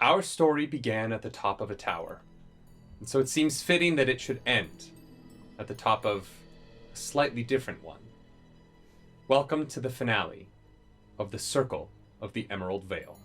Our story began at the top of a tower, and so it seems fitting that it should end at the top of a slightly different one. Welcome to the finale of the Circle of the Emerald Vale.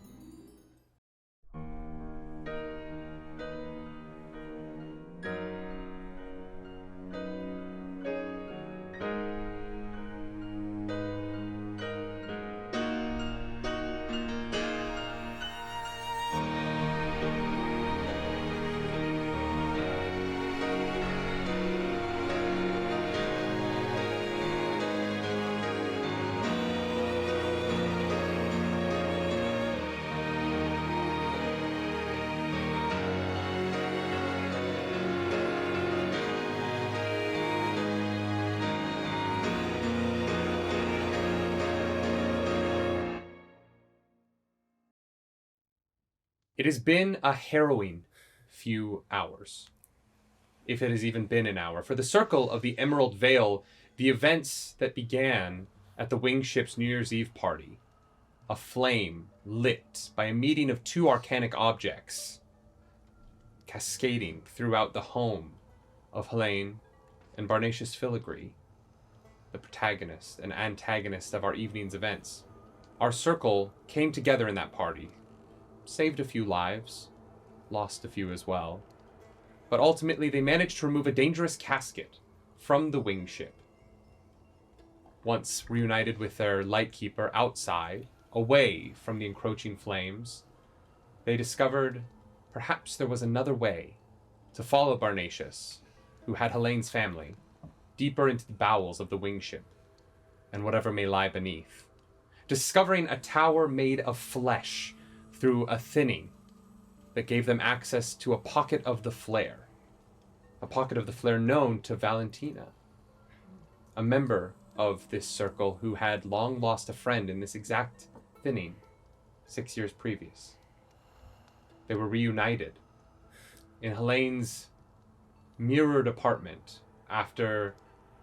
It has been a harrowing few hours, if it has even been an hour. For the Circle of the Emerald Vale, the events that began at the wing ship's New Year's Eve party, a flame lit by a meeting of two arcanic objects, cascading throughout the home of Helene and Barnatius Filigree, the protagonist and antagonist of our evening's events. Our circle came together in that party, saved a few lives, lost a few as well, but ultimately they managed to remove a dangerous casket from the wing ship. Once reunited with their lightkeeper outside, away from the encroaching flames, they discovered perhaps there was another way to follow Barnatius, who had Helene's family, deeper into the bowels of the wing ship and whatever may lie beneath. Discovering a tower made of flesh through a thinning that gave them access to a pocket of the flare known to Valentina, a member of this circle who had long lost a friend in this exact thinning 6 years previous. They were reunited in Helene's mirrored apartment after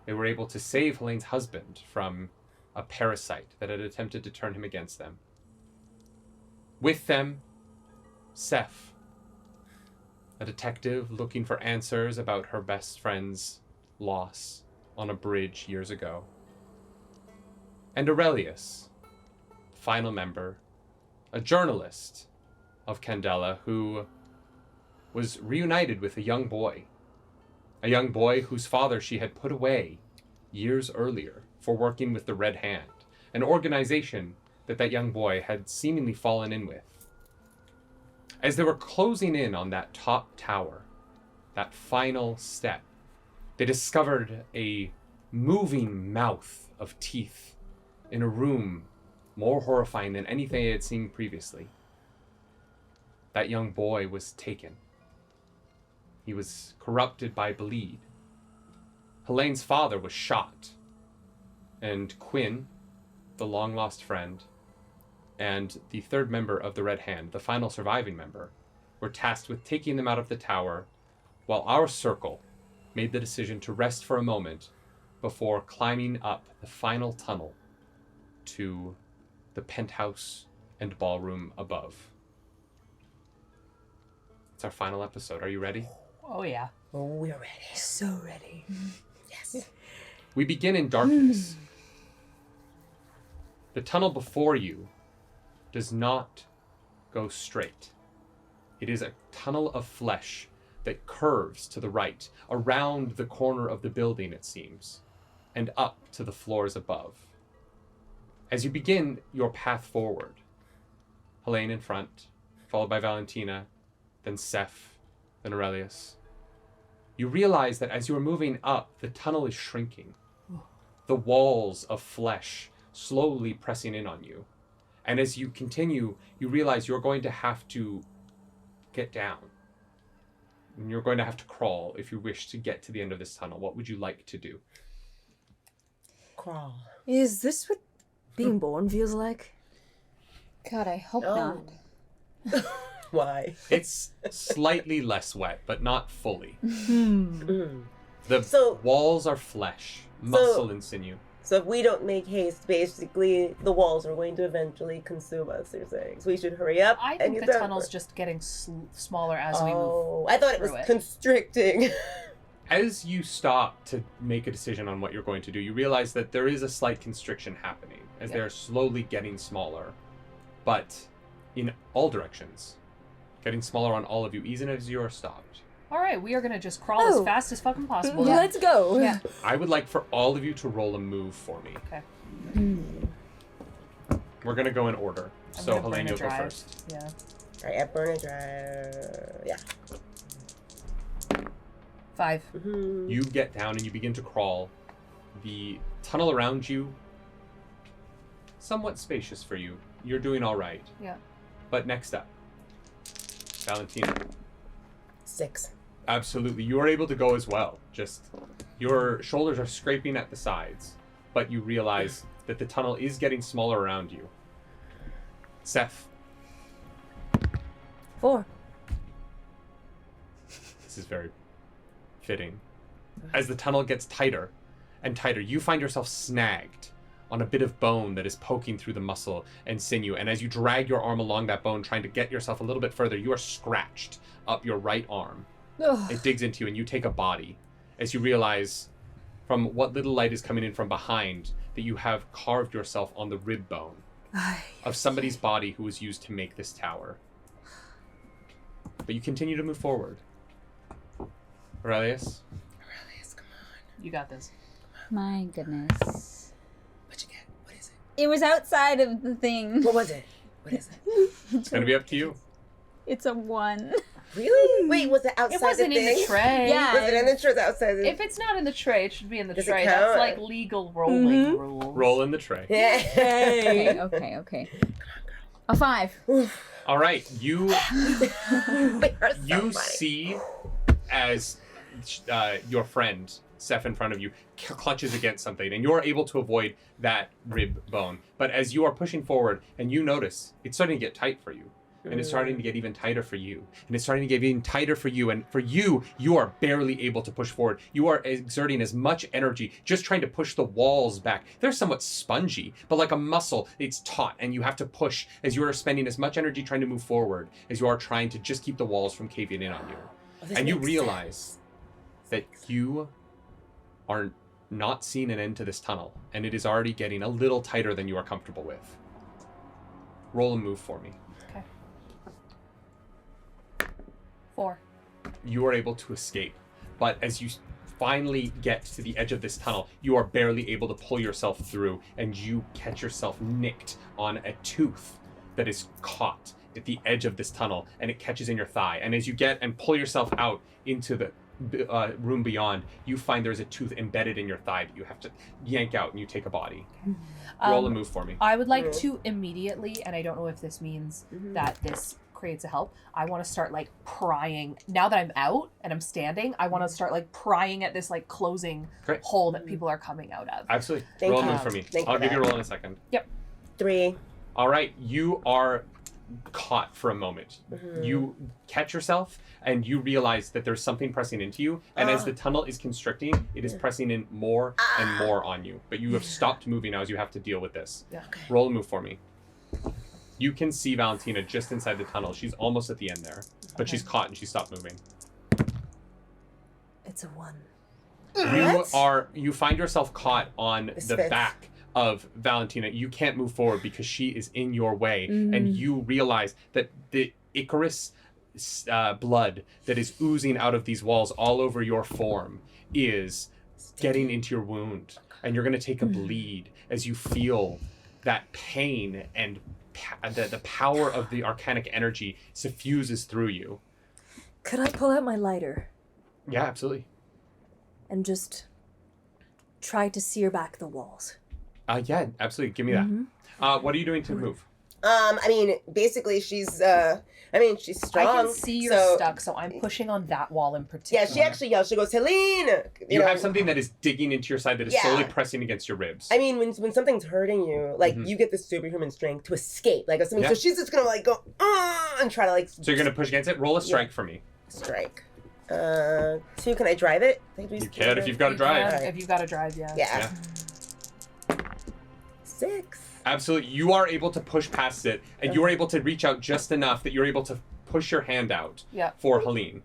they were able to save Helene's husband from a parasite that had attempted to turn him against them. With them, Seth, a detective looking for answers about her best friend's loss on a bridge years ago. And Aurelius, final member, a journalist of Candela who was reunited with a young boy whose father she had put away years earlier for working with the Red Hand, an organization that young boy had seemingly fallen in with. As they were closing in on that top tower, that final step, they discovered a moving mouth of teeth in a room more horrifying than anything they had seen previously. That young boy was taken. He was corrupted by bleed. Helene's father was shot. And Quinn, the long-lost friend, and the third member of the Red Hand, the final surviving member, were tasked with taking them out of the tower, while our circle made the decision to rest for a moment before climbing up the final tunnel to the penthouse and ballroom above. It's our final episode. Are you ready? Oh, yeah. Oh, we're ready. So ready. Yes. We begin in darkness. The tunnel before you does not go straight. It is a tunnel of flesh that curves to the right, around the corner of the building, it seems, and up to the floors above. As you begin your path forward, Helene in front, followed by Valentina, then Seth, then Aurelius, you realize that as you are moving up, the tunnel is shrinking. The walls of flesh slowly pressing in on you. And as you continue, you realize you're going to have to get down. And you're going to have to crawl if you wish to get to the end of this tunnel. What would you like to do? Crawl. Is this what being born feels like? God, I hope not. Why? It's slightly less wet, but not fully. Mm. The So- walls are flesh, muscle and sinew. So if we don't make haste, basically the walls are going to eventually consume us, you're saying. So we should hurry up. I and think get the done. tunnel's just getting smaller as we move. Oh, I thought it was through it. constricting. As you stop to make a decision on what you're going to do, you realize that there is a slight constriction happening as Yep. they're slowly getting smaller, but in all directions. Getting smaller on all of you, even as you are stopped. All right, we are going to just crawl Oh. as fast as fucking possible. Let's go. Yeah. I would like for all of you to roll a move for me. Okay. We're going to go in order. I'm So gonna Helene, burn a you'll go drive. first. Yeah. Alright, I burn a drive. Yeah. 5. Mm-hmm. You get down and you begin to crawl. The tunnel around you, somewhat spacious for you. You're doing all right. Yeah. But next up, Valentina. 6. Absolutely. You are able to go as well. Just your shoulders are scraping at the sides, but you realize that the tunnel is getting smaller around you. Seth, 4. this is very fitting. As the tunnel gets tighter and tighter, you find yourself snagged on a bit of bone that is poking through the muscle and sinew. And as you drag your arm along that bone, trying to get yourself a little bit further, you are scratched up your right arm. Ugh. It digs into you and you take a body as you realize from what little light is coming in from behind that you have carved yourself on the rib bone of somebody's body who was used to make this tower. But you continue to move forward. Aurelius? Aurelius, come on. You got this. My goodness. What'd you get? What is it? It was outside of the thing. What was it? What is it? It's going to be up to you. It's a 1. Really? Wait, was it outside It wasn't the in the thing? tray. Yeah. Was it in the tray? Outside the If it's not in the tray, it should be in the Does it tray. count? That's like legal rolling rules. Roll in the tray. Yeah. Okay. A 5. All right. You We are so you funny. see as your friend Seth in front of you clutches against something, and you're able to avoid that rib bone. But as you are pushing forward, and you notice it's starting to get tight for you, and it's starting to get even tighter for you, and it's starting to get even tighter for you, and for you, you are barely able to push forward. You are exerting as much energy just trying to push the walls back. They're somewhat spongy, but like a muscle, it's taut, and you have to push as you are spending as much energy trying to move forward as you are trying to just keep the walls from caving in on you. Oh, this And you makes realize that you are not seeing an end to this tunnel, and it is already getting a little tighter than you are comfortable with. Roll a move for me. Okay. 4. You are able to escape, but as you finally get to the edge of this tunnel, you are barely able to pull yourself through, and you catch yourself nicked on a tooth that is caught at the edge of this tunnel, and it catches in your thigh. And as you get and pull yourself out into the room beyond, you find there's a tooth embedded in your thigh that you have to yank out, and you take a body. Roll a move for me. I would like to immediately, and I don't know if this means Mm-hmm. that this creates a help, I want to start like prying. Now that I'm out and I'm standing, I want to start like prying at this like closing Great. hole that people are coming out of. Absolutely. Thank Roll a you. move for me. Thank you I'll for give you a that. roll in a second. 3. All right, you are caught for a moment. You catch yourself and you realize that there's something pressing into you, and as the tunnel is constricting, it is pressing in more and more on you. But you have stopped moving now as you have to deal with this. Yeah. Roll a move for me. You can see Valentina just inside the tunnel. She's almost at the end there, but she's caught and she stopped moving. It's a 1. You find yourself caught on the Spits. back of Valentina. You can't move forward because she is in your way, and you realize that the Icarus blood that is oozing out of these walls all over your form is getting into your wound, and you're going to take a bleed as you feel that pain and the power of the arcanic energy suffuses through you. Could I pull out my lighter Yeah, absolutely. and just try to sear back the walls? Yeah, absolutely. Give me that. What are you doing to move? I mean, basically, she's strong. I can see you're so, stuck, so I'm pushing on that wall in particular. Yeah, she actually yells. She goes, Helene! You have something that is digging into your side that is Yeah. slowly pressing against your ribs. I mean, when something's hurting you, like, you get this superhuman strength to escape. Like, something, so she's just gonna, like, go, and try to, like... So you're going to push against it? Roll a strike for me. Strike. 2, can I drive it? You can if you've got to drive. If you've got to drive, yeah. Yeah. 6. Absolutely. You are able to push past it, and you are able to reach out just enough that you're able to push your hand out Yeah. for Helene.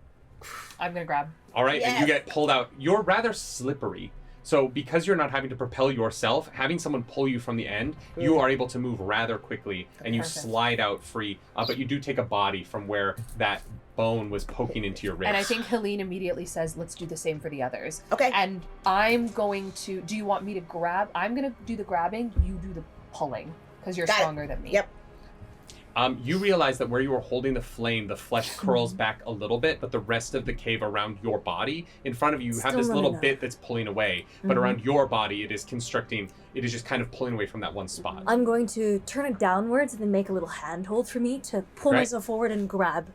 I'm gonna grab. All right, and you Yes. get pulled out. You're rather slippery. So because you're not having to propel yourself, having someone pull you from the end, you are able to move rather quickly, and you Perfect. slide out free. But you do take a body from where that bone was poking into your ribs. And I think Helene immediately says, let's do the same for the others. Okay. And I'm going to, do you want me to grab? I'm going to do the grabbing, you do the pulling, because you're Got it. stronger than me. Yep. You realize that where you were holding the flame, the flesh curls back a little bit, but the rest of the cave around your body, in front of you, you have Still this not little enough. bit that's pulling away, but around your body, it is constricting. It is just kind of pulling away from that one spot. I'm going to turn it downwards and then make a little handhold for me to pull Right. myself forward and grab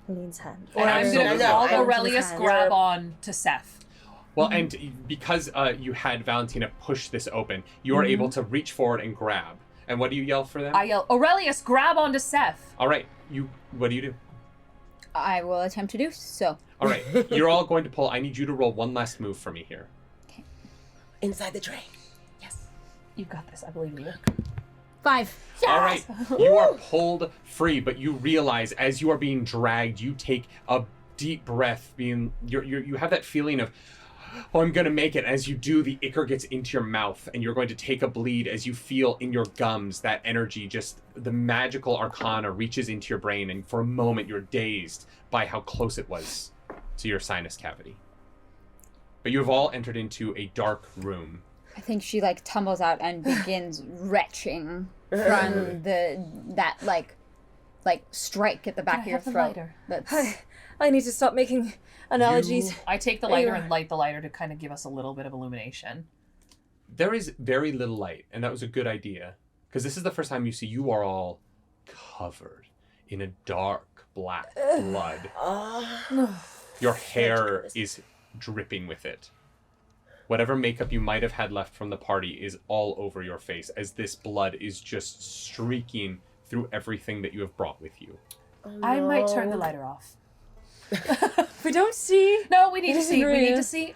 Helene's hand. And I'm going Absolutely. to call No, Aurelius I'm- grab on to Seth. Well, and because you had Valentina push this open, you are able to reach forward and grab. And what do you yell for them? I yell, Aurelius, grab onto Seth. All right, what do you do? I will attempt to do so. All right, you're all going to pull. I need you to roll one last move for me here. Inside the tray. Yes. You got this, I believe in you. 5. All right, you are pulled free, but you realize as you are being dragged, you take a deep breath. You have that feeling of, oh, I'm gonna make it. As you do, the ichor gets into your mouth, and you're going to take a bleed as you feel in your gums that energy. Just the magical arcana reaches into your brain, and for a moment you're dazed by how close it was to your sinus cavity. But you have all entered into a dark room. I think she like tumbles out and begins retching from that strike at the back Can I of your have the throat. lighter? That's I need to stop making analogies. I take the lighter and light the lighter to kind of give us a little bit of illumination. There is very little light, and that was a good idea, because this is the first time you are all covered in a dark black blood. Your hair is dripping with it. Whatever makeup you might have had left from the party is all over your face, as this blood is just streaking through everything that you have brought with you. Oh, I might no. turn the lighter off. We don't see. No, we need to see. We Maria. need to see.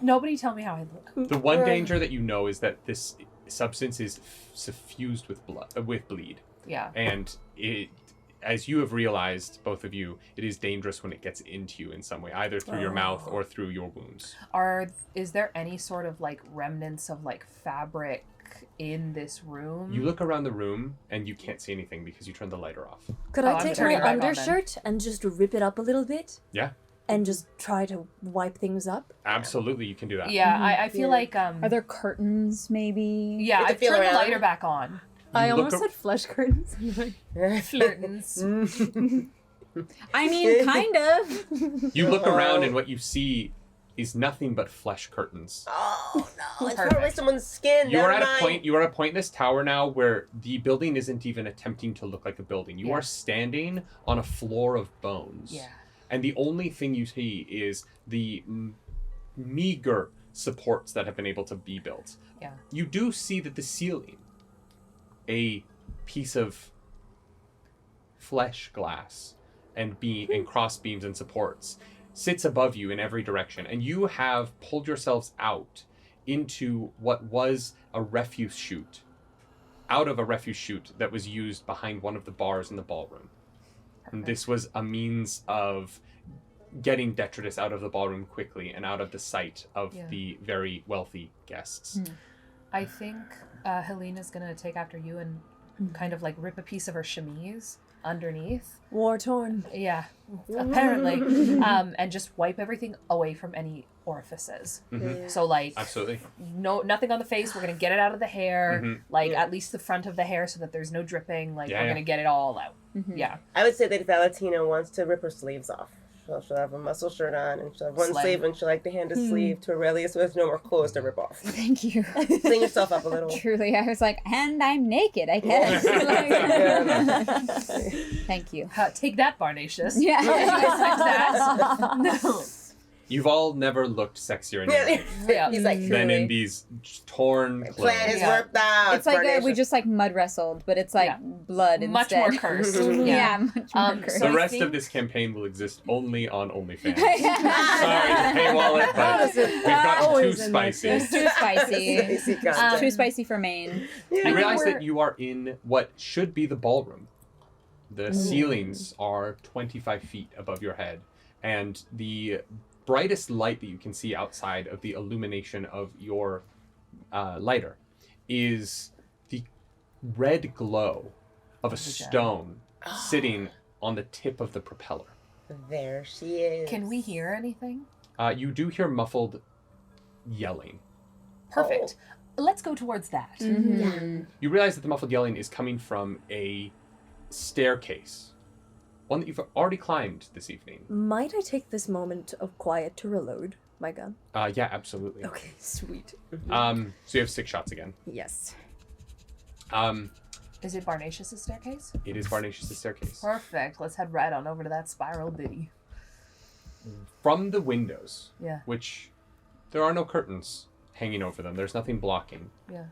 Nobody tell me how I look. The one danger that you know is that this substance is suffused with bleed. Yeah. And it, as you have realized, both of you, it is dangerous when it gets into you in some way, either through your mouth or through your wounds. Is there any sort of like remnants of like fabric in this room? You look around the room and you can't see anything because you turned the lighter off. Could Oh, I I'm take turning my it back on then. undershirt and just rip it up a little bit Yeah, and just try to wipe things up? absolutely, you can do that. Yeah, I feel like are there curtains maybe? yeah, You have I to feel turned the around. lighter back on. I look almost ar- said flesh curtains. Flirtins. I mean, kind of. You look around and what you see is nothing but flesh curtains. Oh no! It's Perfect. probably someone's skin. You are Never at a mind. point. You are at a point in this tower now where the building isn't even attempting to look like a building. You Yeah. are standing on a floor of bones. Yeah. And the only thing you see is the meager supports that have been able to be built. Yeah. You do see that the ceiling, a piece of flesh glass and cross beams and supports, sits above you in every direction, and you have pulled yourselves out into what was a refuse chute, out of a refuse chute that was used behind one of the bars in the ballroom. And this was a means of getting detritus out of the ballroom quickly and out of the sight of Yeah. the very wealthy guests. I think Helena's gonna take after you and kind of like rip a piece of her chemise underneath. War torn. Yeah, apparently. And just wipe everything away from any orifices. Mhm. So like Absolutely. nothing on the face. We're gonna get it out of the hair, Mhm. like Yeah. at least the front of the hair, so that there's no dripping. Like Yeah, we're yeah. gonna get it all out. Mhm. Yeah. I would say that if Valentina wants to rip her sleeves off, she'll have a muscle shirt on, and she'll have one Slay. sleeve, and she'll like to hand a sleeve to Aurelius, so there's no more clothes to rip off. Thank you. Clean yourself up a little. Truly, I was like, and I'm naked, I guess. Thank you. Take that, Barnatius. Yeah. Did you expect that? No. You've all never looked sexier in your life Yeah. He's like, than in truly. these torn clothes. Plan is Yeah. worked out. It's like we Carnation. just like mud wrestled, but it's like Yeah. blood Much instead. more cursed. Yeah, much more cursed. So The I rest of think- this campaign will exist only on OnlyFans. Sorry to paywall it, but we've gotten too Always in my spicy. It's too spicy. Spicy content. Too spicy for Maine. Yeah. You realize we're- that you are in what should be the ballroom. The ceilings are 25 feet above your head, and the brightest light that you can see outside of the illumination of your lighter is the red glow of a stone sitting on the tip of the propeller. There she is. Can we hear anything? You do hear muffled yelling. Perfect. Let's go towards that. Mm-hmm. You realize that the muffled yelling is coming from a staircase, one that you've already climbed this evening. Might I take this moment of quiet to reload my gun? Yeah, absolutely. Okay, sweet. So you have 6 shots again. Yes. Is it Barnatius' staircase? It is Barnatius' staircase. Perfect. Let's head right on over to that spiral ditty. From the windows, Yeah. which there are no curtains hanging over them, there's nothing blocking. Yeah.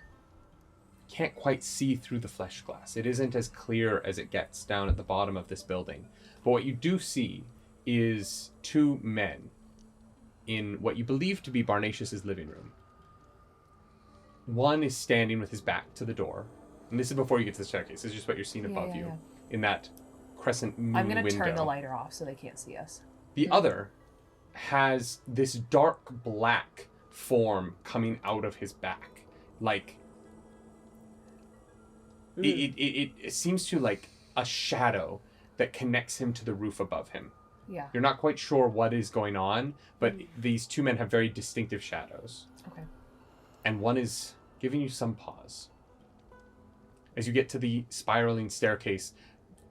Can't quite see through the flesh glass. It isn't as clear as it gets down at the bottom of this building. But what you do see is 2 men in what you believe to be Barnatius' living room. One is standing with his back to the door. And this is before you get to the staircase. This is just what you're seeing above you in that crescent moon I'm gonna window. turn the lighter off so they can't see us. The other has this dark black form coming out of his back. Like, it seems to like a shadow that connects him to the roof above him. Yeah. You're not quite sure what is going on, but these 2 men have very distinctive shadows. Okay. And one is giving you some pause. As you get to the spiraling staircase,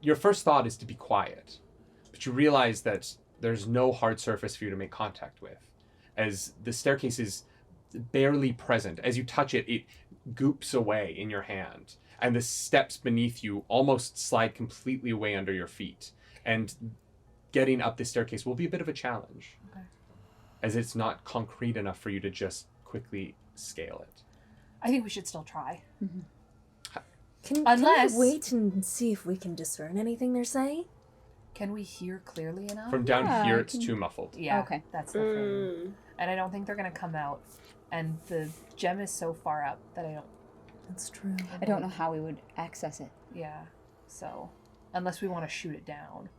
your first thought is to be quiet, but you realize that there's no hard surface for you to make contact with, as the staircase is barely present. As you touch it, it goops away in your hand, and the steps beneath you almost slide completely away under your feet. And getting up the staircase will be a bit of a challenge, as it's not concrete enough for you to just quickly scale it. I think we should still try. Can Unless- we wait and see if we can discern anything they're saying? Can we hear clearly enough? From down Yeah, here, I it's can- too muffled. Yeah. Okay. That's the thing. And I don't think they're gonna come out. And the gem is so far up that I don't. That's true. I don't know how we would access it. Yeah. So, unless we want to shoot it down.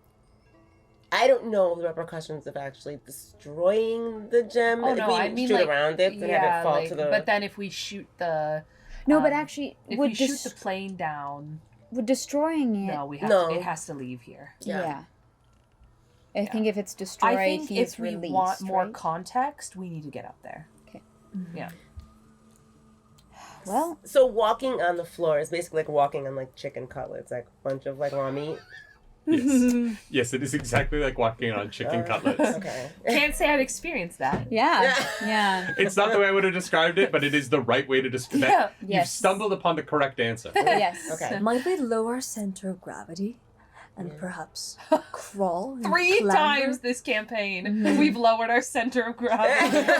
I don't know the repercussions of actually destroying the gem. Oh if no, we I mean shoot like around it and have it fall to the. But then if we shoot the No, but Um, actually, if would we shoot the plane down, would destroying it? no, we have No. to, it has to leave here. Yeah. I think if it's destroyed, I think he's if we released. want more right? context, we need to get up there. Okay. Yeah. Well, So walking on the floor is basically like walking on like chicken cutlets, like a bunch of like raw meat. Yes. Yes, it is exactly like walking on chicken cutlets. Okay. Can't say I've experienced that. yeah, yeah. It's not the way I would have described it, but it is the right way to describe it. Yeah. You've Yes. stumbled upon the correct answer. Yes. Okay. Might we lower center of gravity and perhaps crawl and 3 clamber? times this campaign, we've lowered our center of gravity.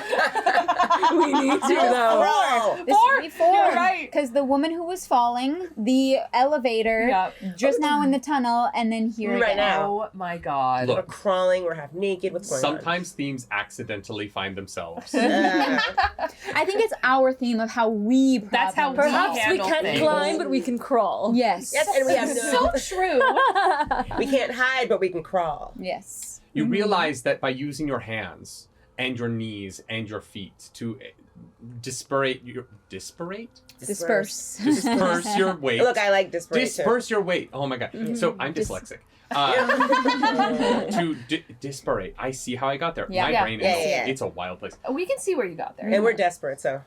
We need to though. This Four? would be 4. You're right. Because the woman who was falling, the elevator, Yeah. just now in the tunnel, and then here Right again. now. Oh my god. Look. We're crawling. We're half naked. What's going Sometimes themes accidentally find themselves. on? I think it's our theme of how we That's how we Perhaps we handle can't things. climb, but we can crawl. Yes. Yes, and we have So true. we can't hide, but we can crawl. Yes. You realize that by using your hands and your knees and your feet to disperse your Disperse. disperse your weight. Look, I like dispersion. Disperse your weight. Oh my god. So I'm dyslexic. To disparate. I see how I got there. Yeah. My Yeah. brain is Yeah. it's a wild place. We can see where you got there. And we're desperate, so.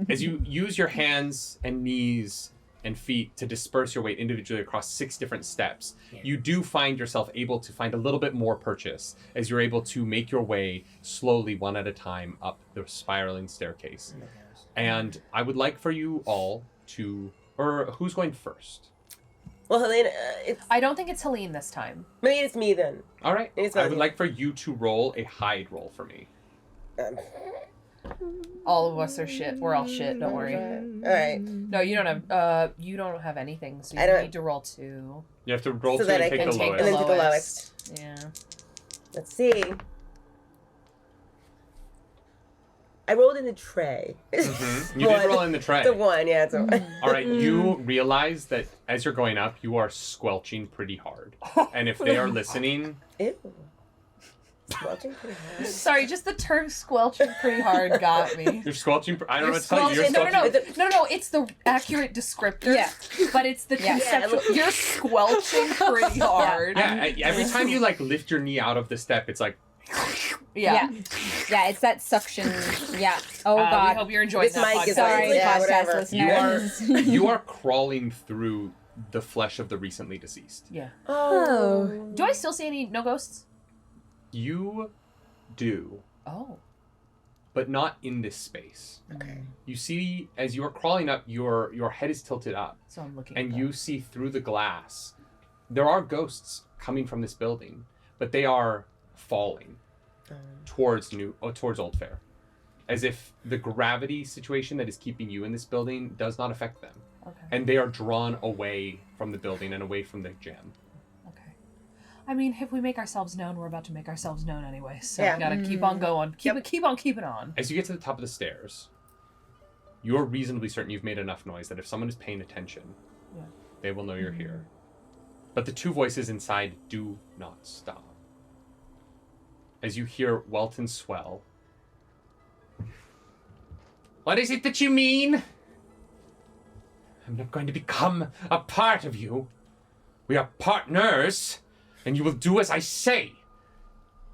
As you use your hands and knees and feet to disperse your weight individually across 6 different steps, you do find yourself able to find a little bit more purchase as you're able to make your way slowly, one at a time, up the spiraling staircase. And I would like for you all to, or who's going first? Well, Helena, I don't think it's Helene this time. maybe it's me then. All right. It's I not would you. like for you to roll a hide roll for me. All of us are shit. We're all shit. Don't worry. All right. No, you don't have anything, so I you don't- need to roll 2. You have to roll So 2 that and I take can the take lowest. and then take the lowest. Yeah. Let's see. I rolled in the tray. Mhm. You did roll in the tray. The 1, yeah. It's a 1. All right, you realize that as you're going up, you are squelching pretty hard. And if they are listening, Ew. Squelching pretty hard. Sorry, just the term squelching pretty hard got me. you're squelching. I don't know You're what to tell you. You're squelching. squelching. No, it's the accurate descriptor. Yeah. But it's the Yeah. conceptual. You're squelching pretty hard. Yeah, every time you like lift your knee out of the step, it's like, Yeah. Yeah, it's that suction. Yeah. Oh, We God. hope you're enjoying This that mic podcast. is Sorry, Yeah, podcast whatever. you are listeners. you are crawling through the flesh of the recently deceased. Yeah. Oh. Do I still see any no ghosts? You do, Oh. but not in this space. Okay. You see, as you are crawling up, your head is tilted up, So I'm looking. and at you see through the glass. There are ghosts coming from this building, but they are falling towards Old Fair, as if the gravity situation that is keeping you in this building does not affect them, Okay. and they are drawn away from the building and away from the gem. Okay. I mean, if we make ourselves known, we're about to make ourselves known anyway. So Yeah. we gotta keep on going. Keep on keeping on. As you get to the top of the stairs, you're reasonably certain you've made enough noise that if someone is paying attention, Yeah. they will know you're here. But the two voices inside do not stop. As you hear Welton swell. What is it that you mean? I'm not going to become a part of you. We are partners, and you will do as I say.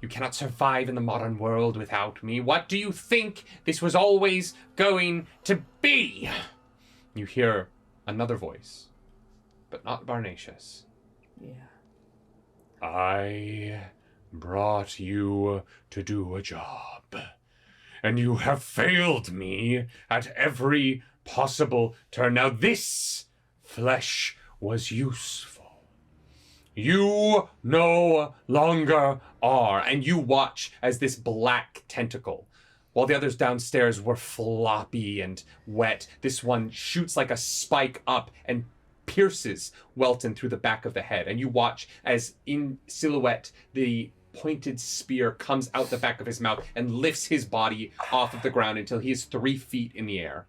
You cannot survive in the modern world without me. What do you think this was always going to be? You hear another voice, but not Barnatius. Yeah. I brought you to do a job, and you have failed me at every possible turn. Now this flesh was useful. You no longer are, and you watch as this black tentacle, while the others downstairs were floppy and wet, this one shoots like a spike up and pierces Welton through the back of the head. And you watch as in silhouette, the pointed spear comes out the back of his mouth and lifts his body off of the ground until he is 3 feet in the air.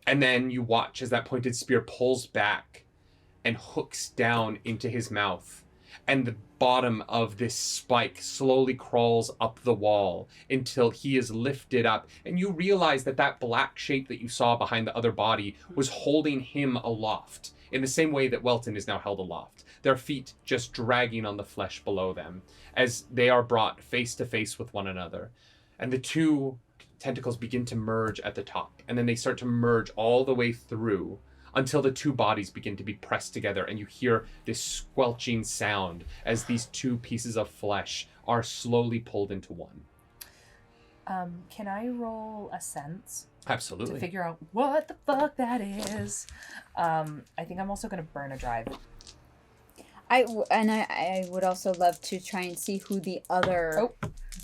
And then you watch as that pointed spear pulls back and hooks down into his mouth. And the bottom of this spike slowly crawls up the wall until he is lifted up. And you realize that that black shape that you saw behind the other body was holding him aloft in the same way that Welton is now held aloft. Their feet just dragging on the flesh below them as they are brought face to face with one another. And the two tentacles begin to merge at the top. And then they start to merge all the way through until the two bodies begin to be pressed together, and you hear this squelching sound as these two pieces of flesh are slowly pulled into one. Can I roll a sense to Absolutely. figure out what the fuck that is? I think I'm also gonna burn a drive. I would also love to try and see who the other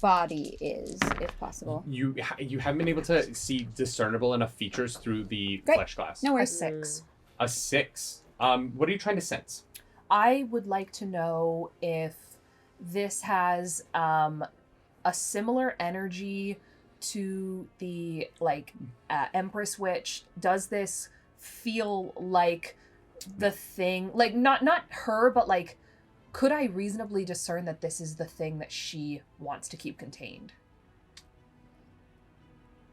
body is, if possible. You haven't been able to see discernible enough features through the Great. flesh glass. No A worries. 6. A 6. What are you trying to sense? I would like to know if this has a similar energy to the Empress Witch. Does this feel like the thing, like not her, but like, could I reasonably discern that this is the thing that she wants to keep contained?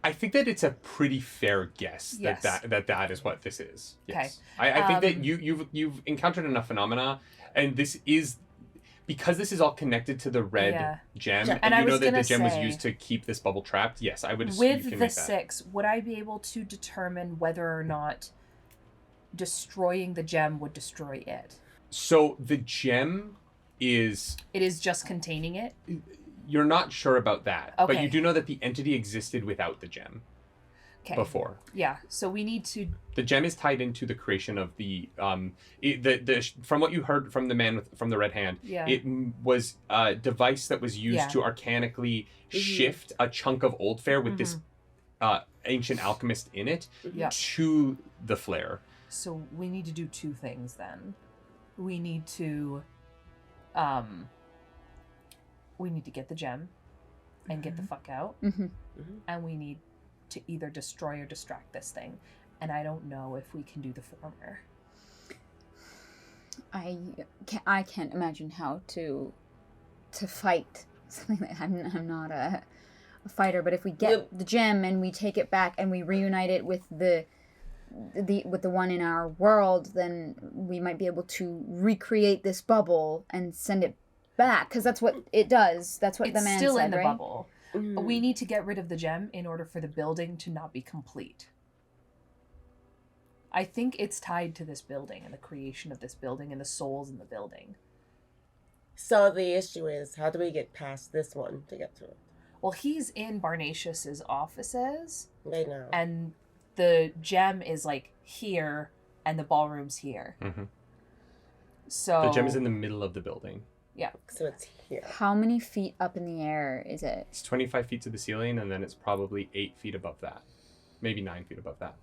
I think that it's a pretty fair guess Yes. that is what this is. Yes. Okay. I think that you've encountered enough phenomena, and this is because this is all connected to the red gem, And and I you know was that the gonna gem was say, used to keep this bubble trapped. Yes, I would assume you with can the make that. 6, would I be able to determine whether or not destroying the gem would destroy it? So the gem is, It is just containing it? you're not sure about that, but Okay. you do know that the entity existed without the gem. Okay. before. Yeah. So we need to. The gem is tied into the creation of the from what you heard from the man from the red hand. Yeah. It was a device that was used Yeah. to arcanically shift a chunk of old fare with this ancient alchemist in it Yeah. to the flare. So we need to do two things then. We need to get the gem and get the fuck out. And we need to either destroy or distract this thing. And I don't know if we can do the former. I can't imagine how to fight something like I'm not a fighter, but if we get the gem and we take it back and we reunite it with the one in our world, then we might be able to recreate this bubble and send it back, because that's what it does. That's what the man said, right? It's still in the bubble. We need to get rid of the gem in order for the building to not be complete. I think it's tied to this building and the creation of this building and the souls in the building. So the issue is, how do we get past this one to get to it? Well, he's in Barnatius's offices. Right now. And the gem is like here and the ballroom's here. So The gem is in the middle of the building. Yeah. So it's here. How many feet up in the air is it? It's 25 feet to the ceiling, and then it's probably 8 feet above that. Maybe 9 feet above that.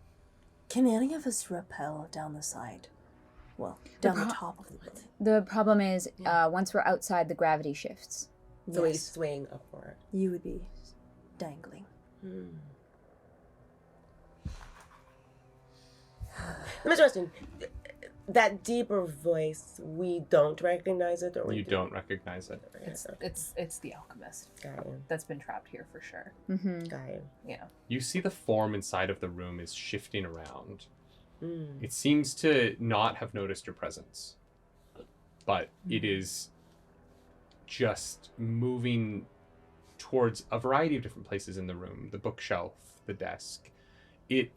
Can any of us rappel down the side? Well, down the top of the building. The problem is, once we're outside, the gravity shifts. So he's swaying upward. You would be dangling. Let me question. That deeper voice, we don't recognize it, or You don't recognize it. It's the alchemist Got you. that's been trapped here for sure. Got you. Yeah. You see the form inside of the room is shifting around. It seems to not have noticed your presence, but it is just moving towards a variety of different places in the room. The bookshelf, the desk. It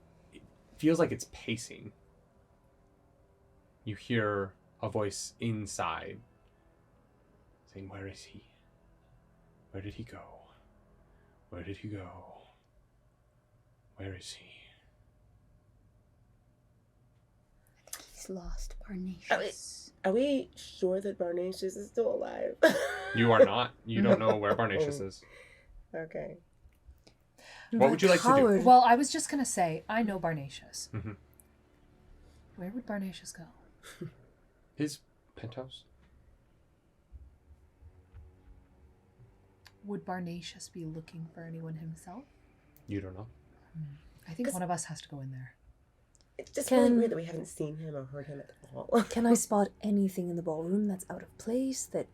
feels like it's pacing. You hear a voice inside saying, "Where is he? Where did he go? Where did he go? Where is he?" He's lost Barnatius. Are we sure that Barnatius is still alive? You are not. You don't know where Barnatius is. Okay. What would you like to do? Well, I was just gonna say, I know Barnatius. Where would Barnatius go? His penthouse. Would Barnatius be looking for anyone himself? You don't know. I think one of us has to go in there. It's just really weird that we haven't seen him or heard him at all. Can I spot anything in the ballroom that's out of place, that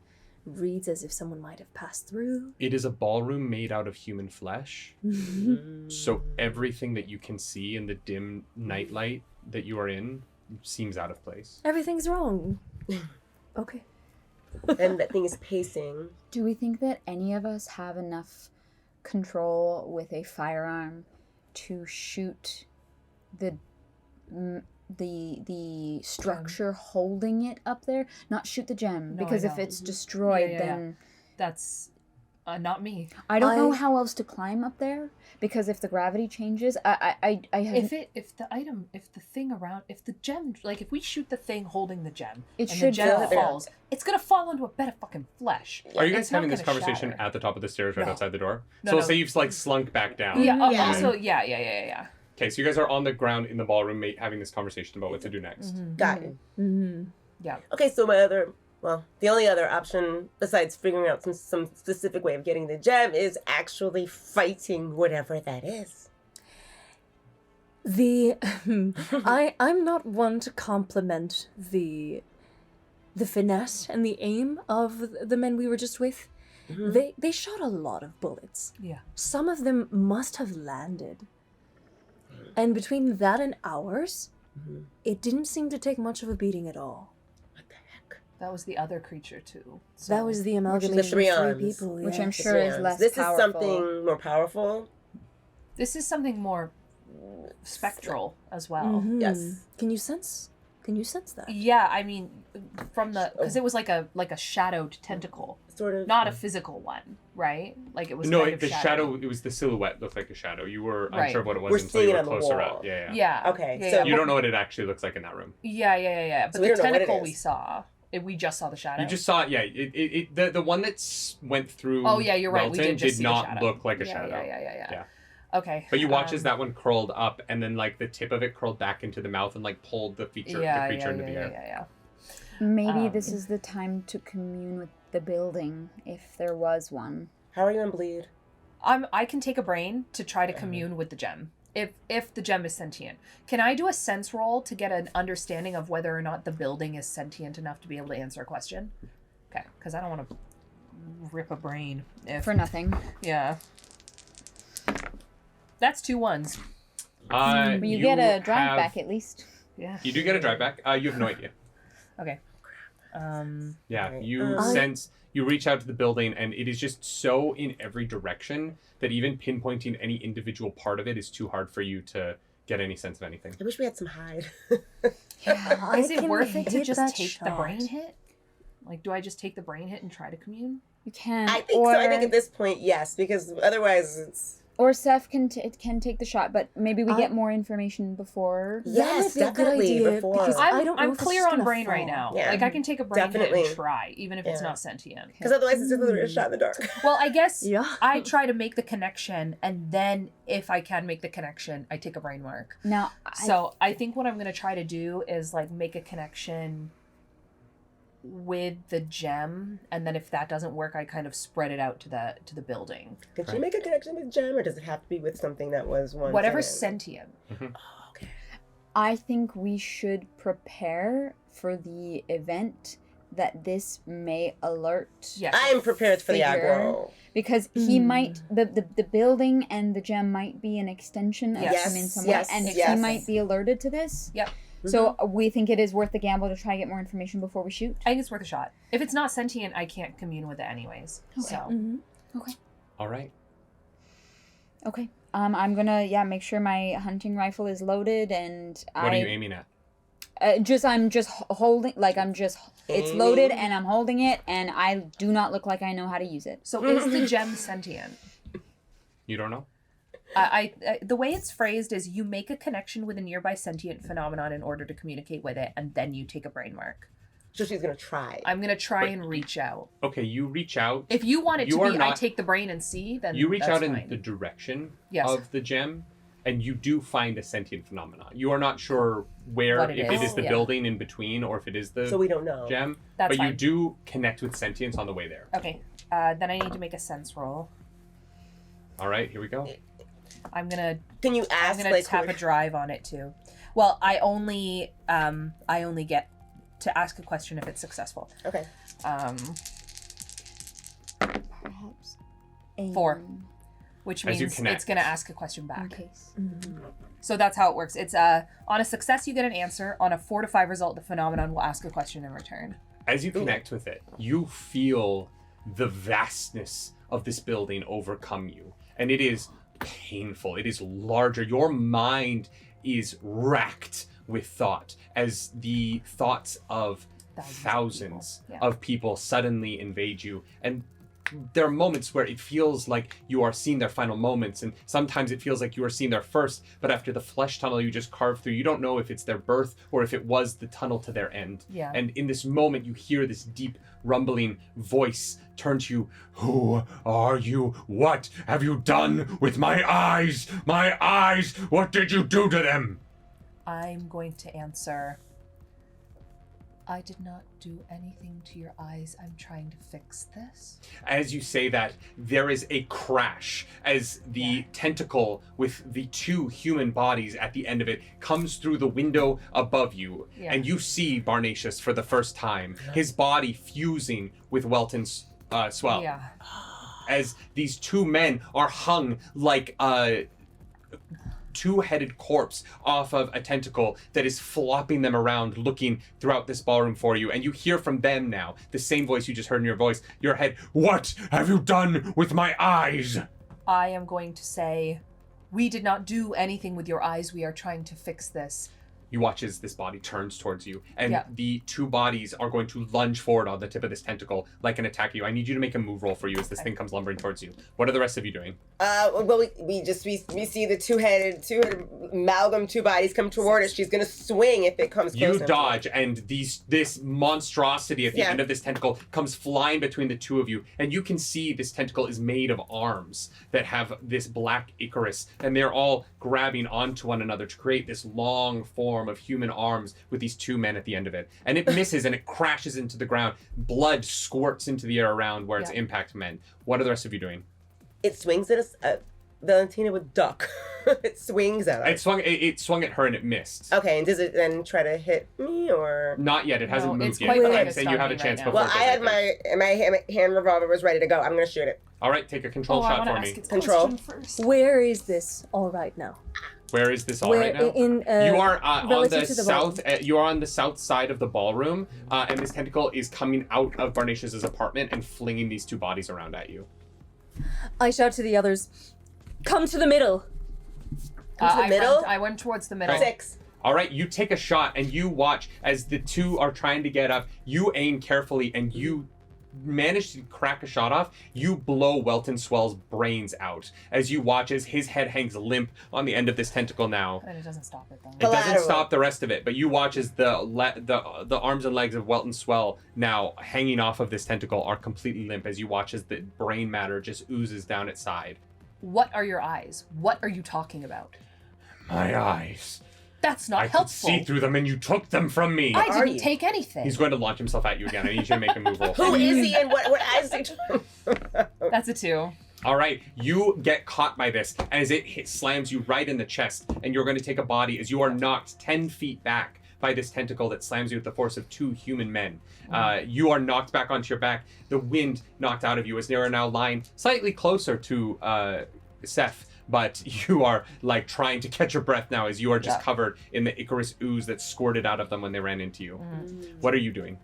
reads as if someone might have passed through? It is a ballroom made out of human flesh. So everything that you can see in the dim nightlight that you are in seems out of place. Everything's wrong. Okay. And that thing is pacing. Do we think that any of us have enough control with a firearm to shoot the structure holding it up there? Not shoot the gem, No, because I if know. it's destroyed, Yeah. then That's not me. I don't know how else to climb up there, because if the gravity changes, I have, If the thing around, if the gem, like if we shoot the thing holding the gem, It and should the gem fall. falls, it's gonna fall into a bed of fucking flesh. Are you guys It's not having this gonna conversation shatter. at the top of the stairs right No. outside the door? No, so no. say you've like slunk back down. Yeah. Yeah. Also, yeah. Okay, so you guys are on the ground in the ballroom having this conversation about what to do next. Got you. Yeah. Okay, so the only other option besides figuring out some specific way of getting the gem is actually fighting whatever that is. I'm not one to compliment the finesse and the aim of the men we were just with. They shot a lot of bullets. Yeah. Some of them must have landed. And between that and ours, it didn't seem to take much of a beating at all. What the heck? That was the other creature too. So. That was the amalgamation of three three arms. people. which yeah. I'm sure is less This powerful. is something more powerful. This is something more spectral as well. Mhm. Yes. Can you sense Can you sense that? Yeah, I mean, from the because it was like a shadowed tentacle, Sort of. not a physical one, right? Like it was No, kind of the shadowy. shadow. It was the silhouette looked like a shadow. You were Right. unsure of what it was We're until you seeing were it on the closer wall. up. Yeah. Yeah. Okay, Yeah, so yeah. You don't know what it actually looks like in that room. Yeah. But So we the don't know what it tentacle is. we saw, we just saw the shadow. You just saw it. Yeah. The one that went through. Oh yeah, you're right. We Relton did just see not a shadow. look like a Yeah, shadow. Yeah. Yeah. Okay. But you watch as that one curled up, and then like the tip of it curled back into the mouth and like pulled the creature into the air. Yeah. Maybe this is the time to commune with the building, if there was one. How are you on bleed? I can take a brain to try to commune with the gem. If the gem is sentient, can I do a sense roll to get an understanding of whether or not the building is sentient enough to be able to answer a question? Okay, because I don't want to rip a brain For nothing. Yeah. That's 2 1s. But you get a drive have- back at least. Yeah. You do get a drive back. You have no idea. Okay. Yeah, Right. you sense, you reach out to the building, and it is just so in every direction that even pinpointing any individual part of it is too hard for you to get any sense of anything. I wish we had some hide. Yeah, Is it worth it to hit just that take the shot. brain hit? Like, do I just take the brain hit and try to commune? You can. I think so. I think at this point, yes, because otherwise it's... Or Seth can take the shot, but maybe we get more information before. Yes, That might be a good definitely, idea, before. because I don't know I'm if it's clear just on gonna brain right fall. now. Yeah. Like, I can take a brain hit Definitely. and try, even if it's Yeah. not sentient. Because otherwise it's just a shot in the dark. Well, I guess Yeah. I try to make the connection, and then if I can make the connection, I take a brain mark. Now, So I think what I'm going to try to do is like make a connection with the gem, and then if that doesn't work, I kind of spread it out to the building. Did she make a connection with Gem, or does it have to be with something that was one? Whatever's sentient? sentient. Oh, okay. I think we should prepare for the event that this may alert. Yes. I am prepared for the Figure. aggro. Because he might, the building and the gem might be an extension of Yes. him in some Yes, way, and yes. he might be alerted to this. Yep. So we think it is worth the gamble to try to get more information before we shoot. I think it's worth a shot. If it's not sentient, I can't commune with it anyways. So Okay. All right. Okay. I'm gonna make sure my hunting rifle is loaded, and What are you aiming at? I'm just holding, like it's loaded and I'm holding it, and I do not look like I know how to use it. So is the gem sentient? You don't know? I the way it's phrased is you make a connection with a nearby sentient phenomenon in order to communicate with it, and then you take a brain mark. So she's gonna try. I'm gonna try and reach out. Okay, you reach out. If you want it You to are be, I not- take the brain and see. Then You reach that's out in fine. the direction Yes. of the gem, and you do find a sentient phenomenon. You are not sure where, What it if it is. is the Yeah. building in between, or if it is the So we don't know. gem. That's but you fine. do connect with sentience on the way there. Okay. Then I need to make a sense roll. All right, here we go. I'm gonna Can you ask I'm gonna like tap a drive on it too. Well, I only get to ask a question if it's successful. Okay. Perhaps 4, which As you means connect. it's gonna ask a question in back. case. So that's how it works. It's on a success you get an answer. On a 4 to 5 result, the phenomenon will ask a question in return. As you connect with it, you feel the vastness of this building overcome you. And it is painful. It is larger. Your mind is racked with thought as the thoughts of thousands of people suddenly invade you. And there are moments where it feels like you are seeing their final moments, and sometimes it feels like you are seeing their first, but after the flesh tunnel you just carved through, you don't know if it's their birth or if it was the tunnel to their end. Yeah. And in this moment you hear this deep rumbling voice turn to you. Who are you? What have you done with my eyes? My eyes! What did you do to them? I'm going to answer. I did not do anything to your eyes. I'm trying to fix this. As you say that, there is a crash as the tentacle with the 2 human bodies at the end of it comes through the window above you. Yeah. And you see Barnatius for the first time, his body fusing with Welton's swell. Yeah. As these 2 men are hung like a 2-headed corpse off of a tentacle that is flopping them around, looking throughout this ballroom for you. And you hear from them now, the same voice you just heard in your head. What have you done with my eyes? I am going to say, we did not do anything with your eyes. We are trying to fix this. You watch as this body turns towards you, and Yeah. the two bodies are going to lunge forward on the tip of this tentacle like an attack you. I need you to make a move roll for you as this thing comes lumbering towards you. What are the rest of you doing? Well, we see the two-headed amalgam two bodies come toward us. She's gonna swing if it comes close. You dodge, and this monstrosity at the Yeah. end of this tentacle comes flying between the two of you, and you can see this tentacle is made of arms that have this black Icarus, and they're all grabbing onto one another to create this long form of human arms with these two men at the end of it. And it misses and it crashes into the ground. Blood squirts into the air around where its Yeah. impact meant. What are the rest of you doing? It swings at us. Valentina would duck. It swings at us. It swung at her and it missed. Okay, and does it then try to hit me or? Not yet. It hasn't No, moved it's yet. quite But like I'm a saying you have a stalking chance right now. before. Well, it I goes had active. my hand revolver was ready to go. I'm gonna shoot it. All right, take a control I shot want to for ask me. its Control. question first. Where is this all right now? Where is this all right now? In You are on relative the to the south. You are on the south side of the ballroom, and this tentacle is coming out of Barnatius's apartment and flinging these two bodies around at you. I shout to the others, "Come to the middle." Come to the middle? I went towards the middle. 6. All right, you take a shot and you watch as the two are trying to get up. You aim carefully and you manage to crack a shot off. You blow Welton Swell's brains out as you watch as his head hangs limp on the end of this tentacle now. And it doesn't stop it though. It doesn't Collateral. stop the rest of it, but you watch as the arms and legs of Welton Swell now hanging off of this tentacle are completely limp as you watch as the brain matter just oozes down its side. What are your eyes? What are you talking about? My eyes. That's not I could helpful. see through them and you took them from me. I are didn't you? take anything. He's going to launch himself at you again. I need you to make a move roll. Who is he and what eyes do you? That's a 2. All right, you get caught by this as it slams you right in the chest, and you're going to take a body as you are knocked 10 feet back by this tentacle that slams you with the force of 2 human men. You are knocked back onto your back. The wind knocked out of you as they are now lying slightly closer to Seth, but you are like trying to catch your breath now as you are just Yeah. covered in the Icarus ooze that squirted out of them when they ran into you. What are you doing?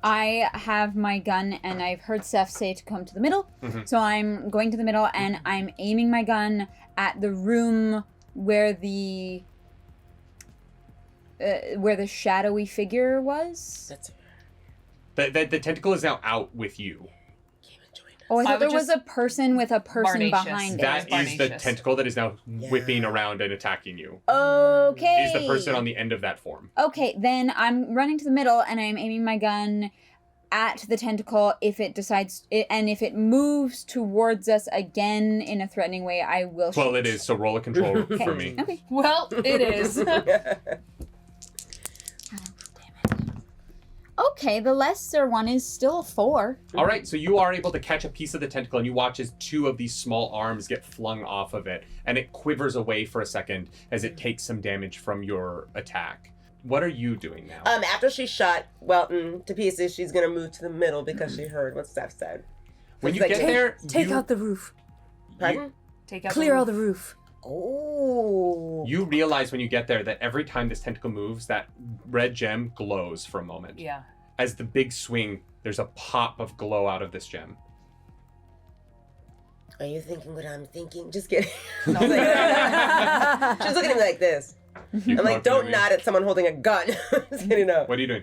I have my gun, and I've heard Seth say to come to the middle. Mhm. So I'm going to the middle, and I'm aiming my gun at the room where the shadowy figure was. That's The tentacle is now out with you. Oh, I I thought there would was just- a person with a person Barnatius. behind it. That is the Barnatius. tentacle that is now Yeah. whipping around and attacking you. Okay. Is the person on the end of that form. Okay, then I'm running to the middle, and I'm aiming my gun at the tentacle. If it decides, and if it moves towards us again in a threatening way, I will shoot. Well, it is, so roll a control for me. Okay. Well, it is. Okay, the lesser one is still a 4. All right, so you are able to catch a piece of the tentacle, and you watch as 2 of these small arms get flung off of it, and it quivers away for a second as it takes some damage from your attack. What are you doing now? After she shot Welton to pieces, she's gonna move to the middle because she heard what Steph said. When you like, get take- there, Take you, out the roof. Pardon? Take out Clear all the roof. Oh. you realize when you get there that every time this tentacle moves, that red gem glows for a moment. Yeah. As the big swing, there's a pop of glow out of this gem. Are you thinking what I'm thinking? Just kidding. No. She's looking at me like this. You I'm like, come up don't to me. nod at someone holding a gun. Just kidding, no. What are you doing?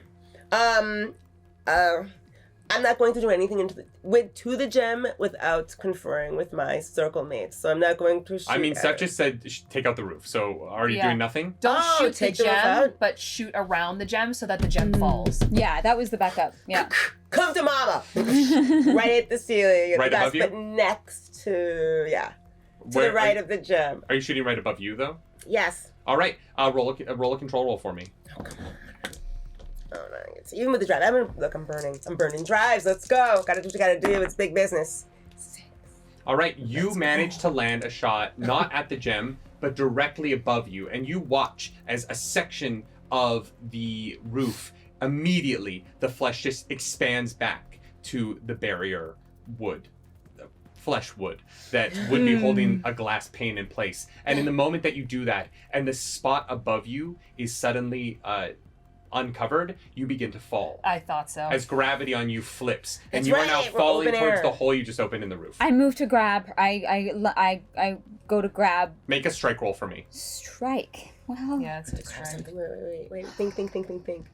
I'm not going to do anything to the gem without conferring with my circle mates. So I'm not going to shoot. I mean, at Seth it. just said take out the roof. So are you Yeah. doing nothing? Don't Oh, shoot the take the roof gem, out? but shoot around the gem so that the gem falls. Yeah, that was the backup. Yeah. Come to mama. Right at the ceiling. Right above you? But next to, to Where- the right of the gem. Are you shooting right above you, though? Yes. All right, roll a control roll for me. Oh, no. It's, even with the drive. I'm burning. I'm burning drives. Let's go. Gotta do what you gotta do. It's big business. All right, you manage to land a shot not at the gem, but directly above you, and you watch as a section of the roof immediately the flesh just expands back to the barrier wood. Flesh wood that would be holding a glass pane in place. And in the moment that you do that, and the spot above you is suddenly uncovered, you begin to fall. I thought so. As gravity on you flips, and That's you are now right, we're falling open towards air. the hole you just opened in the roof. I move to grab. I go to grab. Make a strike roll for me. Strike. Well, Yeah, it's a strength. Wait. Think.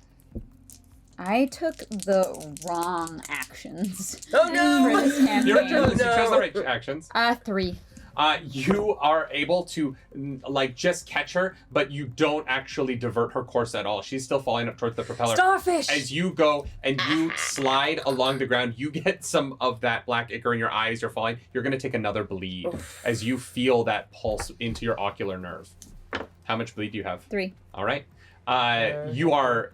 I took the wrong actions. Oh no! For this campaign. Your turn. Oh, You chose the no. right actions. 3. You are able to like just catch her, but you don't actually divert her course at all. She's still falling up towards the propeller. Starfish! As you go and you slide along the ground, you get some of that black ichor in your eyes. You're falling. You're going to take another bleed as you feel that pulse into your ocular nerve. How much bleed do you have? 3. All right. You are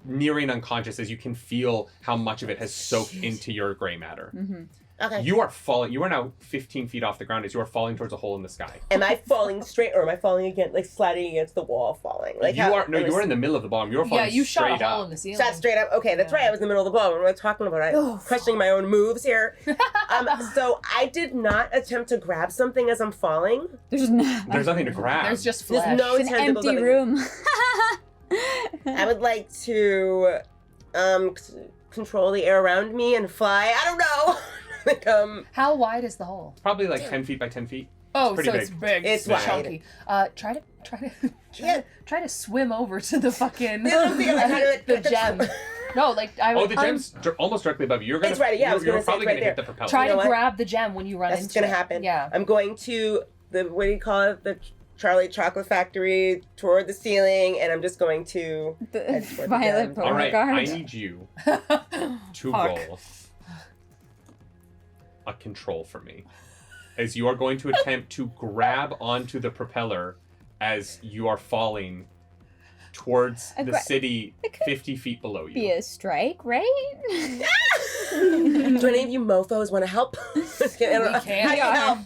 nearing unconscious as you can feel how much of it has soaked into your gray matter. Mm-hmm. Okay. You are falling. You are now 15 feet off the ground as you are falling towards a hole in the sky. Am I falling straight, or am I falling against, like sliding against the wall, falling? Like You are in the middle of the bottom. You are falling Yeah, you shot straight a hole up. in the ceiling. Shot straight up. Okay, that's Yeah. right. I was in the middle of the ball. What am I talking about? I'm questioning my own moves here. So I did not attempt to grab something as I'm falling. There's There's nothing to grab. There's just There's flesh. no It's an tentacles empty on it. room. I would like to control the air around me and fly. I don't know. Like How wide is the hole? probably like 10 feet by 10 feet. Oh, pretty so it's big. It's wide. chunky. Try Yeah. to swim over to the fucking Yeah, I'm thinking like, how do the gem. No, like I Oh, would the gem's almost directly above you. You're gonna. It's right, yeah, I was You're gonna say probably it's right gonna hit there. the propeller. try You know to what? grab the gem when you run That's into gonna it. happen. Yeah. I'm going to the what do you call it? The Charlie Chocolate Factory toward the ceiling, and I'm just going to head The toward the Violet gem. All right, Beauregard. I need you to Fuck. roll a control for me, as you are going to attempt to grab onto the propeller as you are falling towards the city 50 feet below Be you. a strike, right? Do any of you mofos want to help? Just kidding. I don't know. can. How do you help?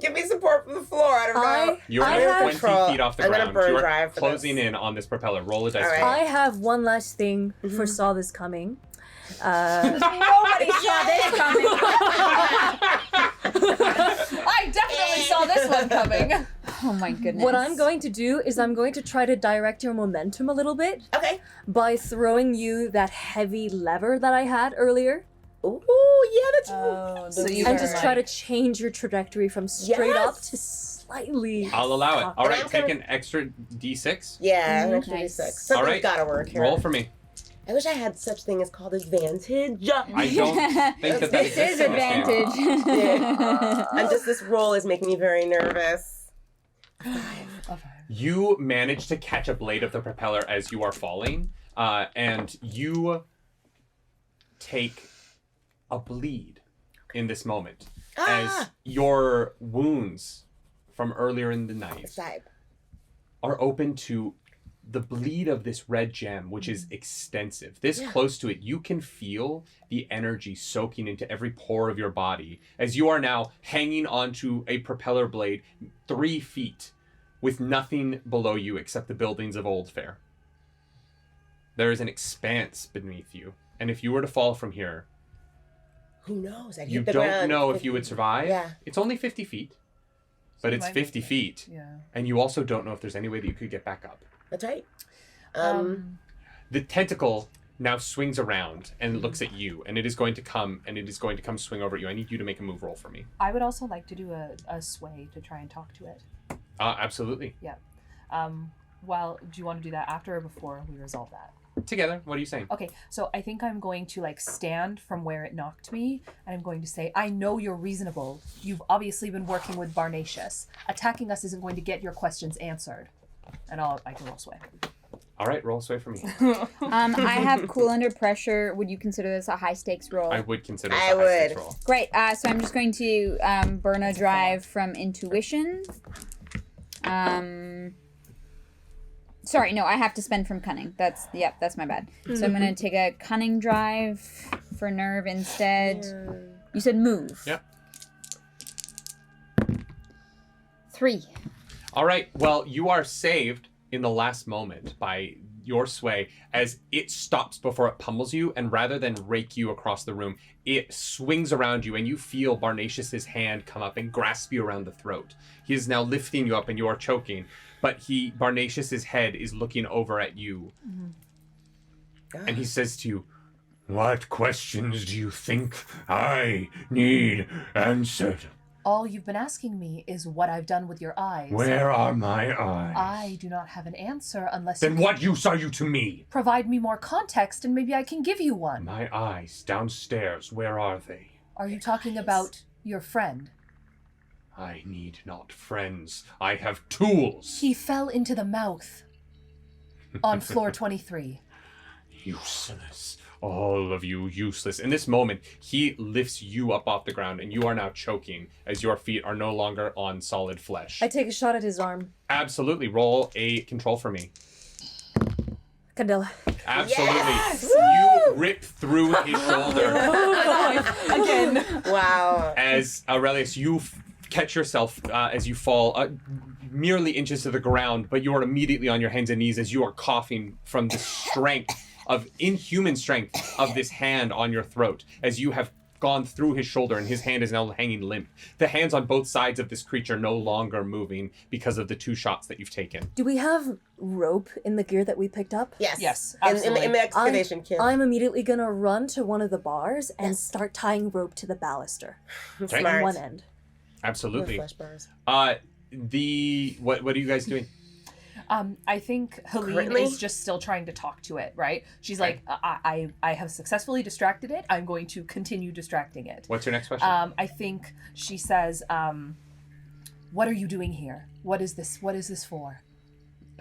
Give me support from the floor. I don't know. You're I now have 20 control. feet off the I'm gonna ground. burn You are drive for closing this. in on this propeller. Roll a dice. All right. roll. I have one last thing. Foresaw this coming. Nobody saw this coming. I definitely saw this one coming. Oh my goodness. What I'm going to do is I'm going to try to direct your momentum a little bit Okay. by throwing you that heavy lever that I had earlier, Ooh, yeah, that's. So you and were just like- try to change your trajectory from straight up Yes. to slightly. I'll allow it. All And right, I'm take gonna- an extra d6. Yeah, an extra Nice. D6. All Something's right. gotta work here. Roll for me. I wish I had such thing as called advantage. I don't think that This exists is in this game. advantage. Yeah. I'm just, this roll is making me very nervous. You manage to catch a blade of the propeller as you are falling, and you take a bleed in this moment as your wounds from earlier in the night Side. are open to the bleed of this red gem, which is extensive. This close to it, you can feel the energy soaking into every pore of your body as you are now hanging onto a propeller blade 3 feet with nothing below you except the buildings of Old Fair. There is an expanse beneath you, and if you were to fall from here, Who knows? I'd you hit the don't ground. know if you would survive. Yeah. It's only 50 feet, but it's might 50 feet, Yeah. and you also don't know if there's any way that you could get back up. That's right. The tentacle now swings around and looks at you, and it is going to come swing over at you. I need you to make a move roll for me. I would also like to do a sway to try and talk to it. Absolutely. Well, do you want to do that after or before we resolve that? Together, what are you saying? Okay, so I think I'm going to like stand from where it knocked me, and I'm going to say, I know you're reasonable. You've obviously been working with Barnatius. Attacking us isn't going to get your questions answered. And I can roll sway. All right, roll sway for me. I have cool under pressure. Would you consider this a high stakes roll? I would consider it I a high stakes would. roll. Great. So I'm just going to burn a drive from intuition. Sorry, no, I have to spend from cunning. That's my bad. So I'm gonna take a cunning drive for nerve instead. You said move. Yep. 3. All right, well, you are saved in the last moment by your sway as it stops before it pummels you, and rather than rake you across the room, it swings around you, and you feel Barnatius's hand come up and grasp you around the throat. He is now lifting you up, and you are choking, but Barnatius's head is looking over at you, and he says to you, "What questions do you think I need answered?" All you've been asking me is what I've done with your eyes. Where are my eyes? I do not have an answer unless Then you what use are you to me? provide me more context and maybe I can give you one. My eyes downstairs, where are they? Are you talking about your friend? I need not friends. I have tools. He fell into the mouth on floor 23. Useless. All of you useless. In this moment, he lifts you up off the ground and you are now choking as your feet are no longer on solid flesh. I take a shot at his arm. Absolutely. Roll a control for me. Candela. Absolutely. Yes! You rip through his shoulder Again. Wow. as Aurelius, you catch yourself as you fall merely inches to the ground, but you are immediately on your hands and knees as you are coughing from the strength of inhuman strength of this hand on your throat as you have gone through his shoulder and his hand is now hanging limp. The hands on both sides of this creature no longer moving because of the 2 shots that you've taken. Do we have rope in the gear that we picked up? Yes. Yes, In absolutely. the excavation kit. I'm immediately gonna run to one of the bars and start tying rope to the baluster Okay. Smart. on one end. Absolutely. Flesh bars. What are you guys doing? I think Helene Currently? is just still trying to talk to it, right? She's Okay. like, I have successfully distracted it. I'm going to continue distracting it. What's your next question? I think she says, what are you doing here? What is this? What is this for?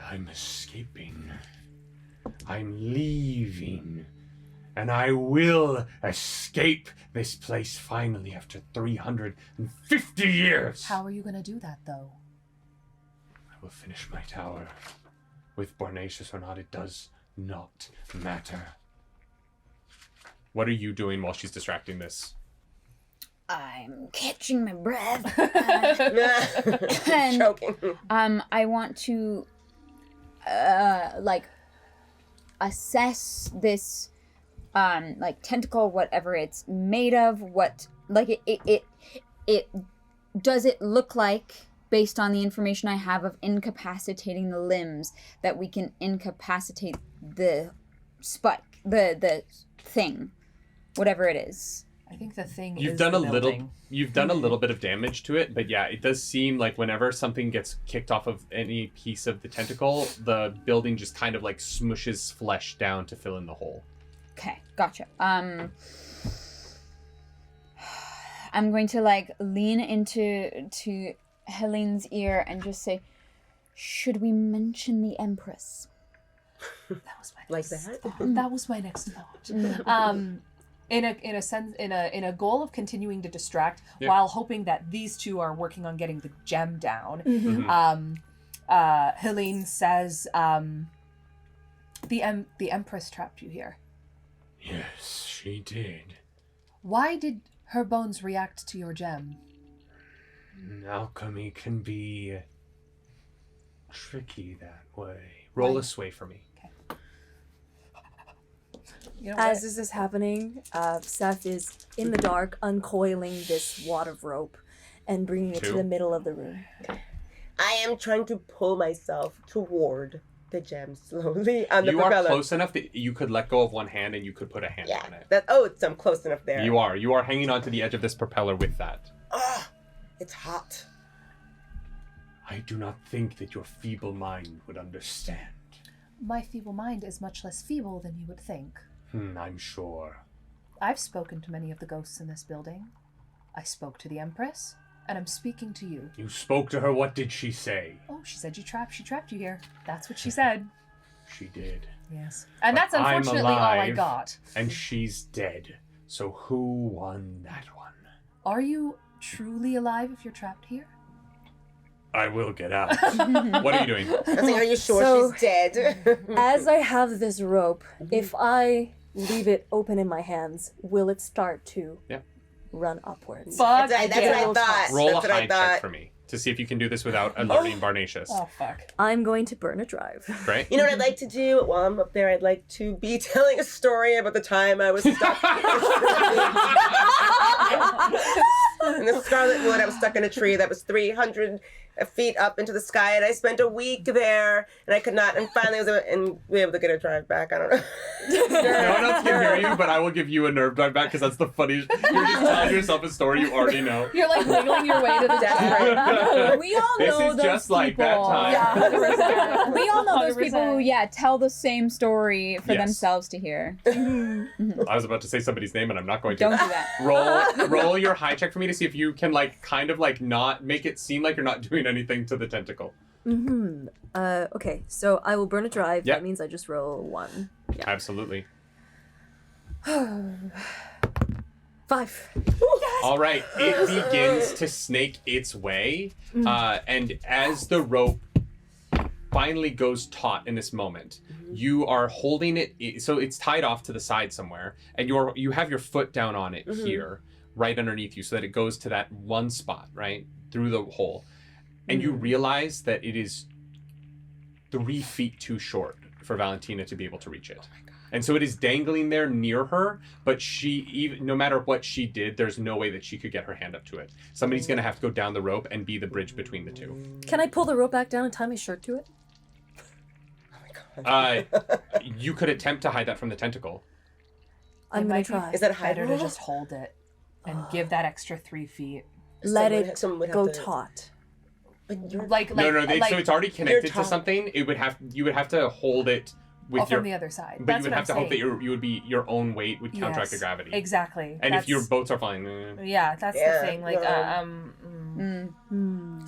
I'm escaping. I'm leaving. And I will escape this place finally after 350 years. How are you going to do that, though? I will finish my tower. With Barnatius or not, it does not matter. What are you doing while she's distracting this? I'm catching my breath. Choking. I want to assess this tentacle, whatever it's made of, what it does it look like, based on the information I have of incapacitating the limbs, that we can incapacitate the spike, the thing, whatever it is. I think the thing You've is done the a little building. you've done a little bit of damage to it, but yeah, it does seem like whenever something gets kicked off of any piece of the tentacle, the building just kind of like smushes flesh down to fill in the hole. Okay, gotcha. I'm going to lean into Helene's ear and just say, should we mention the Empress? That was my Like next that? thought. That was my next thought. In a goal of continuing to distract Yeah. while hoping that these two are working on getting the gem down, Mhm. Helene says, the Empress trapped you here. Yes, she did. Why did her bones react to your gem? Alchemy can be tricky that way. Roll a sway for me. You know As what? this is happening, Seth is in the dark uncoiling this wad of rope and bringing it to 2. the middle of the room. I am trying to pull myself toward the gem slowly on the You are propeller. close enough that you could let go of one hand and you could put a hand Yeah. on it. I'm close enough there. You are hanging onto the edge of this propeller with that. Ah, it's hot. I do not think that your feeble mind would understand. My feeble mind is much less feeble than you would think. I'm sure. I've spoken to many of the ghosts in this building. I spoke to the Empress, and I'm speaking to you. You spoke to her, what did she say? Oh, she said she trapped you here. That's what she said. She did. Yes. And But that's unfortunately all I alive. got. And she's dead. So who won that one? Are you truly alive if you're trapped here? I will get out. What are you doing? I was like, are you sure So- she's dead? As I have this rope, if I leave it open in my hands, will it start to Yeah. run upwards? Fuck. That's what I thought. Roll That's a what I hide thought. check for me to see if you can do this without alerting Barnatius. Oh, fuck. I'm going to burn a drive. Great. You know what I'd like to do while I'm up there? I'd like to be telling a story about the time I was stuck in the Scarlet Wood. I was stuck in a tree that was 300 feet up into the sky, and I spent a week there, and I could not, and finally was able to get a drive back. I don't know. No one else can hear you, but I will give you a nerve drive back because that's the funniest. You're just telling yourself a story you already know. You're like wiggling your way to the Desperate. We all This know is those just people. like that time. Yeah. We all know those people who, 100%. tell the same story for Yes. themselves to hear. I was about to say somebody's name, and I'm not going to. Don't do that. Roll your high check for me to see if you can kind of not make it seem like you're not doing anything to the tentacle. Okay, so I will burn a drive. Yep. That means I just roll 1. Yeah. Absolutely. 5. All right, it begins to snake its way, and as the rope finally goes taut in this moment, you are holding it. So it's tied off to the side somewhere, and you have your foot down on it here, right underneath you, so that it goes to that one spot right through the hole, and you realize that it is 3 feet too short for Valentina to be able to reach it. And so it is dangling there near her, but no matter what she did, there's no way that she could get her hand up to it. Somebody's going to have to go down the rope and be the bridge between the two. Can I pull the rope back down and tie my shirt to it? You could attempt to hide that from the tentacle. I'm It gonna might be try. Is that better to hide? just hold it and give that extra 3 feet. Let Someone would it have go to- taut. But you're No, so it's already connected to top. something. You would have to hold it with from the other side. But That's you would what have to I'm hope that saying. you would be your own weight would counteract the Yes, gravity. Exactly. And if your That's- boats are falling, Yeah, that's Yeah, the thing. Like,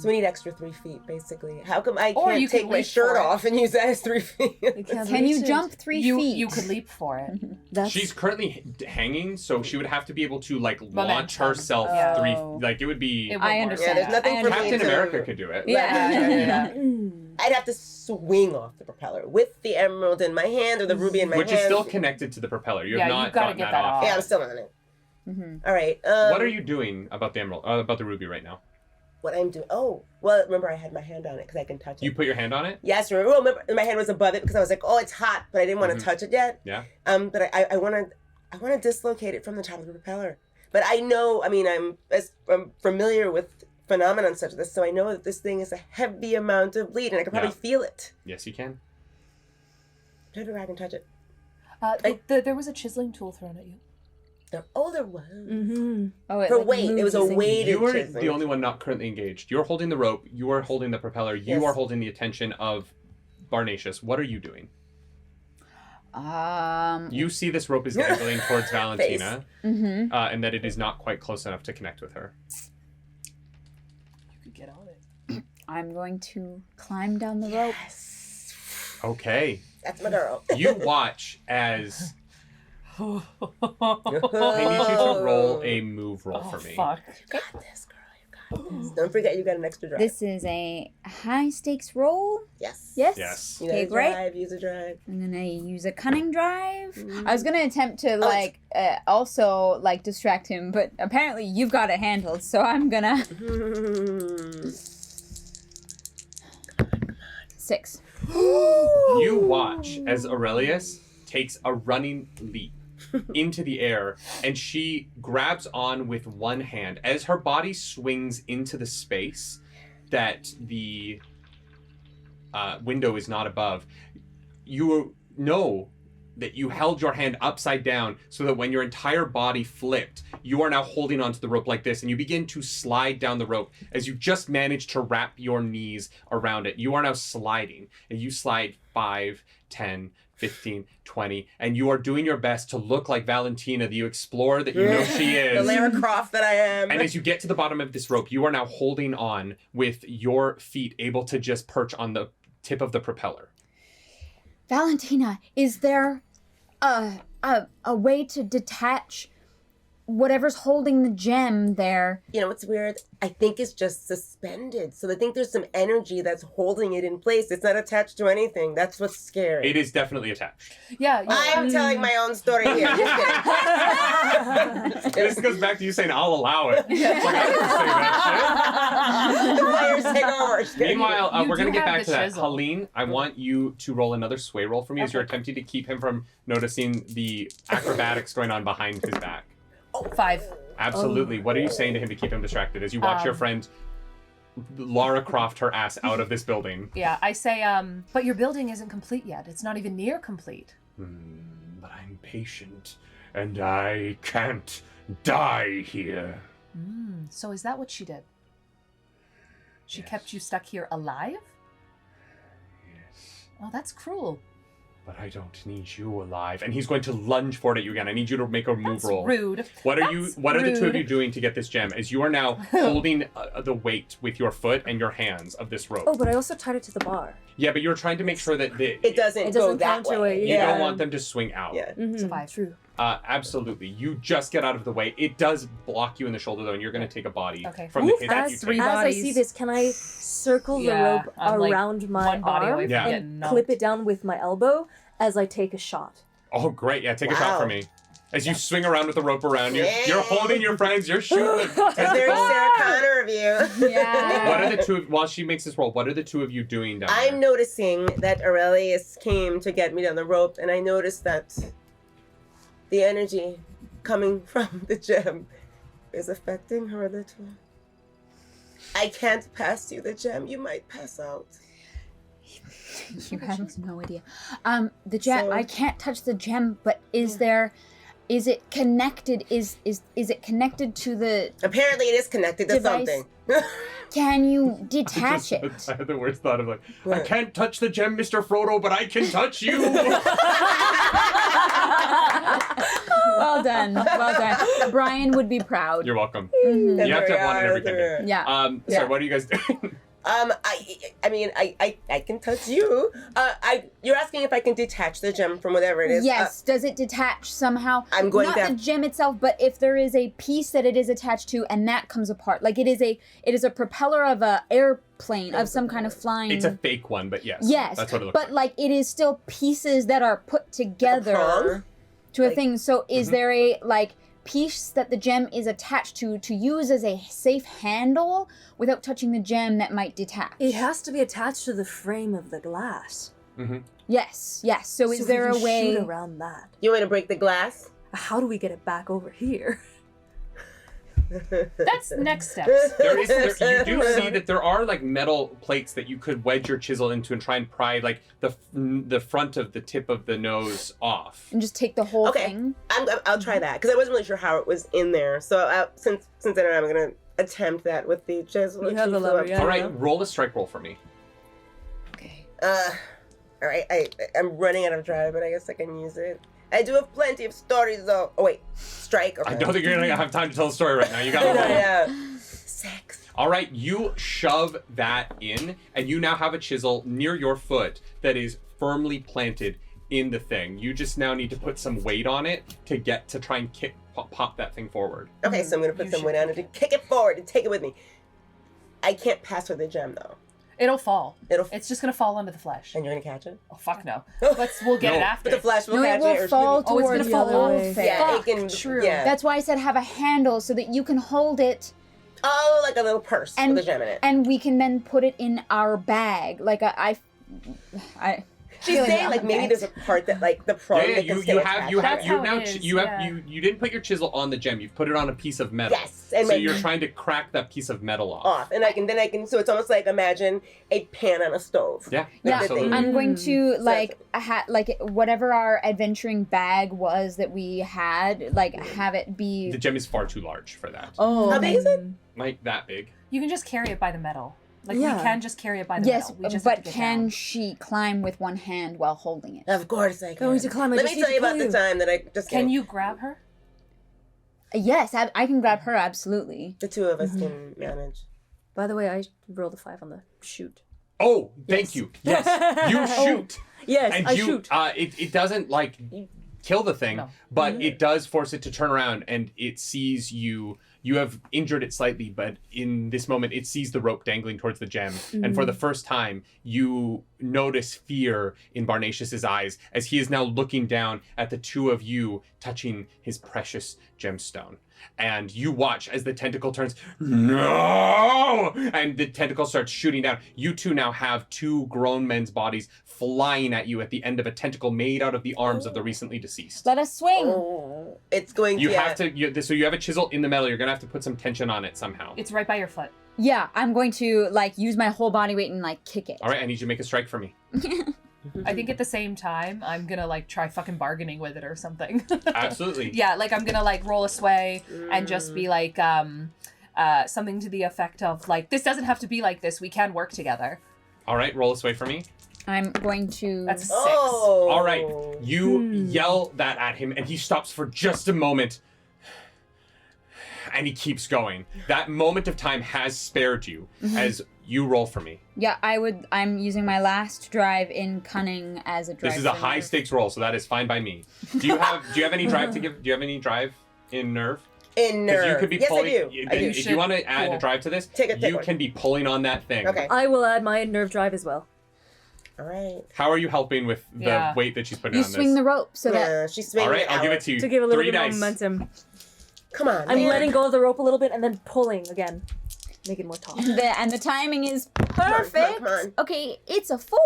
So we need extra 3 feet, basically. How come I Or can't you could take my leap shirt for it. off and use that as 3 feet? Can you jump 3 feet? you could leap for it. That's she's currently hanging, so she would have to be able to launch Momentum. herself Yeah. 3. Oh. It would be. It would I work. understand. Yeah, there's nothing I for me Captain to- America could do it. Yeah. I'd have to swing off the propeller with the emerald in my hand or the ruby in my Which hand. is still connected to the propeller. You have Yeah, not you've gotta gotten get that that off. off. Yeah, I'm still on it. All right. What are you doing about the emerald? About the ruby right now? What I'm doing? Oh, well, remember I had my hand on it because I can touch it. You put your hand on it? Yes, remember my hand was above it because I was like, oh, it's hot, but I didn't want to touch it yet. Yeah. But I want to dislocate it from the top of the propeller. But I know, I'm familiar with phenomenon such as this, so I know that this thing is a heavy amount of bleed, and I can probably feel it. Yes, you can. Turn around and touch it. There was a chiseling tool thrown at you. Oh, there was. Oh, For weight, it was a moves. weighted You are chiseling. the only one not currently engaged. You're holding the rope. You are holding the propeller. You Yes. are holding the attention of Barnatius. What are you doing? You see this rope is dangling towards Valentina, and that it is not quite close enough to connect with her. You could get on it. I'm going to climb down the rope. Okay. That's my girl. You watch as I need you to roll a move roll for me. Fuck. You got this, girl. You got this. Don't forget you got an extra drive. This is a high stakes roll. Yes. Yes. Yes. You got Okay, a great. drive, use a drive. I'm gonna use a cunning drive. I was gonna attempt to also distract him, but apparently you've got it handled. So I'm gonna 6. You watch as Aurelius takes a running leap into the air, and she grabs on with one hand as her body swings into the space that the window is not above. You know that you held your hand upside down so that when your entire body flipped, you are now holding onto the rope like this, and you begin to slide down the rope as you just managed to wrap your knees around it. You are now sliding, and you slide 5, 10, 15, 20, and you are doing your best to look like Valentina, the explorer that you know she The is. Lara Croft that I am. And as you get to the bottom of this rope, you are now holding on with your feet able to just perch on the tip of the propeller. Valentina, is there a way to detach whatever's holding the gem there? You know what's weird? I think it's just suspended. So I think there's some energy that's holding it in place. It's not attached to anything. That's what's scary. It is definitely attached. Yeah. I'm telling my own story here. Just kidding. This goes back to you saying, I'll allow it. It's like, I didn't say that The players take over. shit. Meanwhile, You we're going do to get have back the to that. chisel. Helene, I want you to roll another sway roll for me as you're attempting to keep him from noticing the acrobatics going on behind his back. 5. Absolutely. What are you saying to him to keep him distracted as you watch your friend Lara Croft her ass out of this building. Yeah, I say, but your building isn't complete yet. It's not even near complete. But I'm patient, and I can't die here. So is that what she did? She Yes. kept you stuck here alive? Yes. Oh, that's cruel. But I don't need you alive. And he's going to lunge forward at you again. I need you to make a move That's roll. rude. What are That's What are the two of you rude. doing to get this gem? As you are now holding the weight with your foot and your hands of this rope. Oh, but I also tied it to the bar. Yeah, but you're trying to make sure that It doesn't It go doesn't that counter way. it, you yeah. don't want them to swing out. Yeah. Survive. True. Absolutely. You just get out of the way. It does block you in the shoulder though, and you're going to take a body Okay. from the Oof, hit that you that's take. three As I bodies. see this, can I circle the Yeah, rope I'm, like, around my one body away arm from Yeah. getting and knocked. clip it down with my elbow as I take a shot? Oh, great. Yeah, take a shot Wow. for me. As you swing around with the rope around you, Yeah. you're holding your friends, you're shooting the It's very tentacles. Sarah Connor of you. Yeah. What are the two of, while she makes this roll, what are the two of you doing down I'm there? noticing that Aurelius came to get me down the rope, and I noticed that the energy coming from the gem is affecting her a little. I can't pass you the gem. You might pass out. You have no idea. The gem. So- I can't touch the gem, but is it connected? Is it connected to the? Apparently, it is connected to Device. something. Can you detach it? I had the worst thought of like, I What? can't touch the gem, Mr. Frodo, but I can touch you. Well done. Well done. Brian would be proud. You're welcome. Mhm. You have to have one in every campaign. Yeah. So Yeah. what are you guys doing? I can touch you. You're asking if I can detach the gem from whatever it is. Yes. Does it detach somehow? I'm going Not to- the gem itself, but if there is a piece that it is attached to, and that comes apart, like it is a propeller of a airplane of some kind of flying. It's a fake one, but yes. Yes, That's what it looks but like it is still pieces that are put together prong? to a Like- thing. So is there a like piece that the gem is attached to use as a safe handle without touching the gem that might detach? It has to be attached to the frame of the glass. Yes, yes. So is we there a can way? shoot around that? You want to break the glass? How do we get it back over here? That's next steps. You do see that there are like metal plates that you could wedge your chisel into and try and pry like the front of the tip of the nose off. And just take the whole Okay. thing. I'll try that because I wasn't really sure how it was in there. So since I don't know, I'm gonna attempt that with the chisel. You have the lever, yeah. All right, roll a strike roll for me. Okay. All right. I'm running out of drive, but I guess I can use it. I do have plenty of stories though. Oh wait, strike. Okay. I don't think you're gonna have time to tell the story right now. You got to roll. Yeah. Sex. All right, you shove that in, and you now have a chisel near your foot that is firmly planted in the thing. You just now need to put some weight on it to try and pop that thing forward. Okay, so I'm gonna put You some should weight on it to kick it forward and take it with me. I can't pass with the gem though. It'll fall. It'll. It's just gonna fall onto the flesh. And you're gonna catch it. Oh fuck no. We'll get it No. after. But the flash will No, catch it will it. Or fall Oh, it's gonna towards fall the other off. way. Yeah, Fuck, it can. true. Yeah. That's why I said have a handle so that you can hold it, Oh, like a little purse And- with a gem in it. and we can then put it in our bag. Like I She's feeling saying it like on maybe the there's a part that like the prong Yeah, that can you stay have attached. That's how now it is, you have yeah. you didn't put your chisel on the gem. You've put it on a piece of metal. Yes, and So like you're trying to crack that piece of metal off. off, and I can. So it's almost like imagine a pan on a stove. Yeah, Yeah, absolutely. I'm going to So- like like whatever our adventuring bag was that we had, like have it be. The gem is far too large for that. Oh, How big is it? Like that big. You can just carry it by the metal. Like Yeah. we can just carry it by the yes, metal. We just have but to get can down. she climb with one hand while holding it? Of course I can. Going to climb, I Let just me need tell you to about pull the time that I just Can you grab her? Yes, I can grab her absolutely. The two of us can manage. By the way, I rolled a 5 on the shoot. Oh, thank you. Yes, you shoot. Yes, And I you, shoot. it doesn't like kill the thing, No. but it does force it to turn around, and it sees you. You have injured it slightly, but in this moment, it sees the rope dangling towards the gem, and for the first time, you notice fear in Barnatius's eyes as he is now looking down at the two of you touching his precious gemstone. And you watch as the tentacle turns, no! And the tentacle starts shooting down. You two now have two grown men's bodies flying at you at the end of a tentacle made out of the arms of the recently deceased. Let us swing. Oh. It's going to. You have to. So you have a chisel in the metal. You're gonna have to put some tension on it somehow. It's right by your foot. Yeah, I'm going to like use my whole body weight and like kick it. All right, I need you to make a strike for me. I think at the same time, I'm gonna like try fucking bargaining with it or something. Absolutely. Yeah, like I'm gonna like roll a sway and just be like something to the effect of like, this doesn't have to be like this. We can work together. All right, roll a sway for me. I'm going to. That's a 6. Oh. All right, you yell that at him, and he stops for just a moment. And he keeps going. That moment of time has spared you as you roll for me. Yeah, I'm using my last drive in cunning as a drive. This is a high stakes roll, so that is fine by me. Do you have any drive to give? Do you have any drive in nerve? In nerve. You could be yes, pulling. I do. I do. If you want to add a drive to this, Take you one. can be pulling on that thing. Okay. I will add my nerve drive as well. All right. How are you helping with the weight that she's putting You on swing this? the rope so that. Yeah, she's swinging. All right, I'll give it to you. To give a little 3 bit dice. of momentum. Come on. I'm man. letting go of the rope a little bit and then pulling again. Make it more taut. And the timing is perfect. Come on. Okay, it's a 4.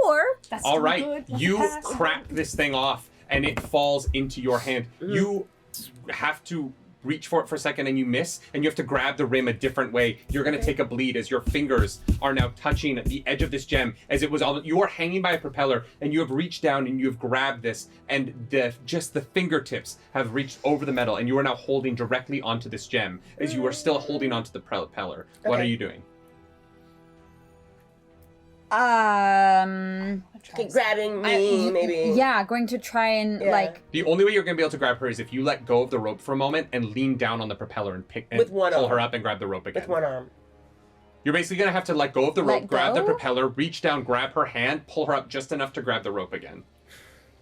That's All still right, good. That's you a pass. crack this thing off, and it falls into your hand. You have to reach for it for a second, and you miss, and you have to grab the rim a different way. You're going to take a bleed as your fingers are now touching the edge of this gem, as it was almost, you are hanging by a propeller, and you have reached down and you have grabbed this, and just the fingertips have reached over the metal, and you are now holding directly onto this gem as you are still holding onto the propeller. What are you doing? Okay, grabbing me, maybe. Yeah, going to try and like. The only way you're going to be able to grab her is if you let go of the rope for a moment and lean down on the propeller and With one pull arm. her up and grab the rope again. With one arm. You're basically going to have to let go of the Let rope, grab the go? propeller, reach down, grab her hand, pull her up just enough to grab the rope again.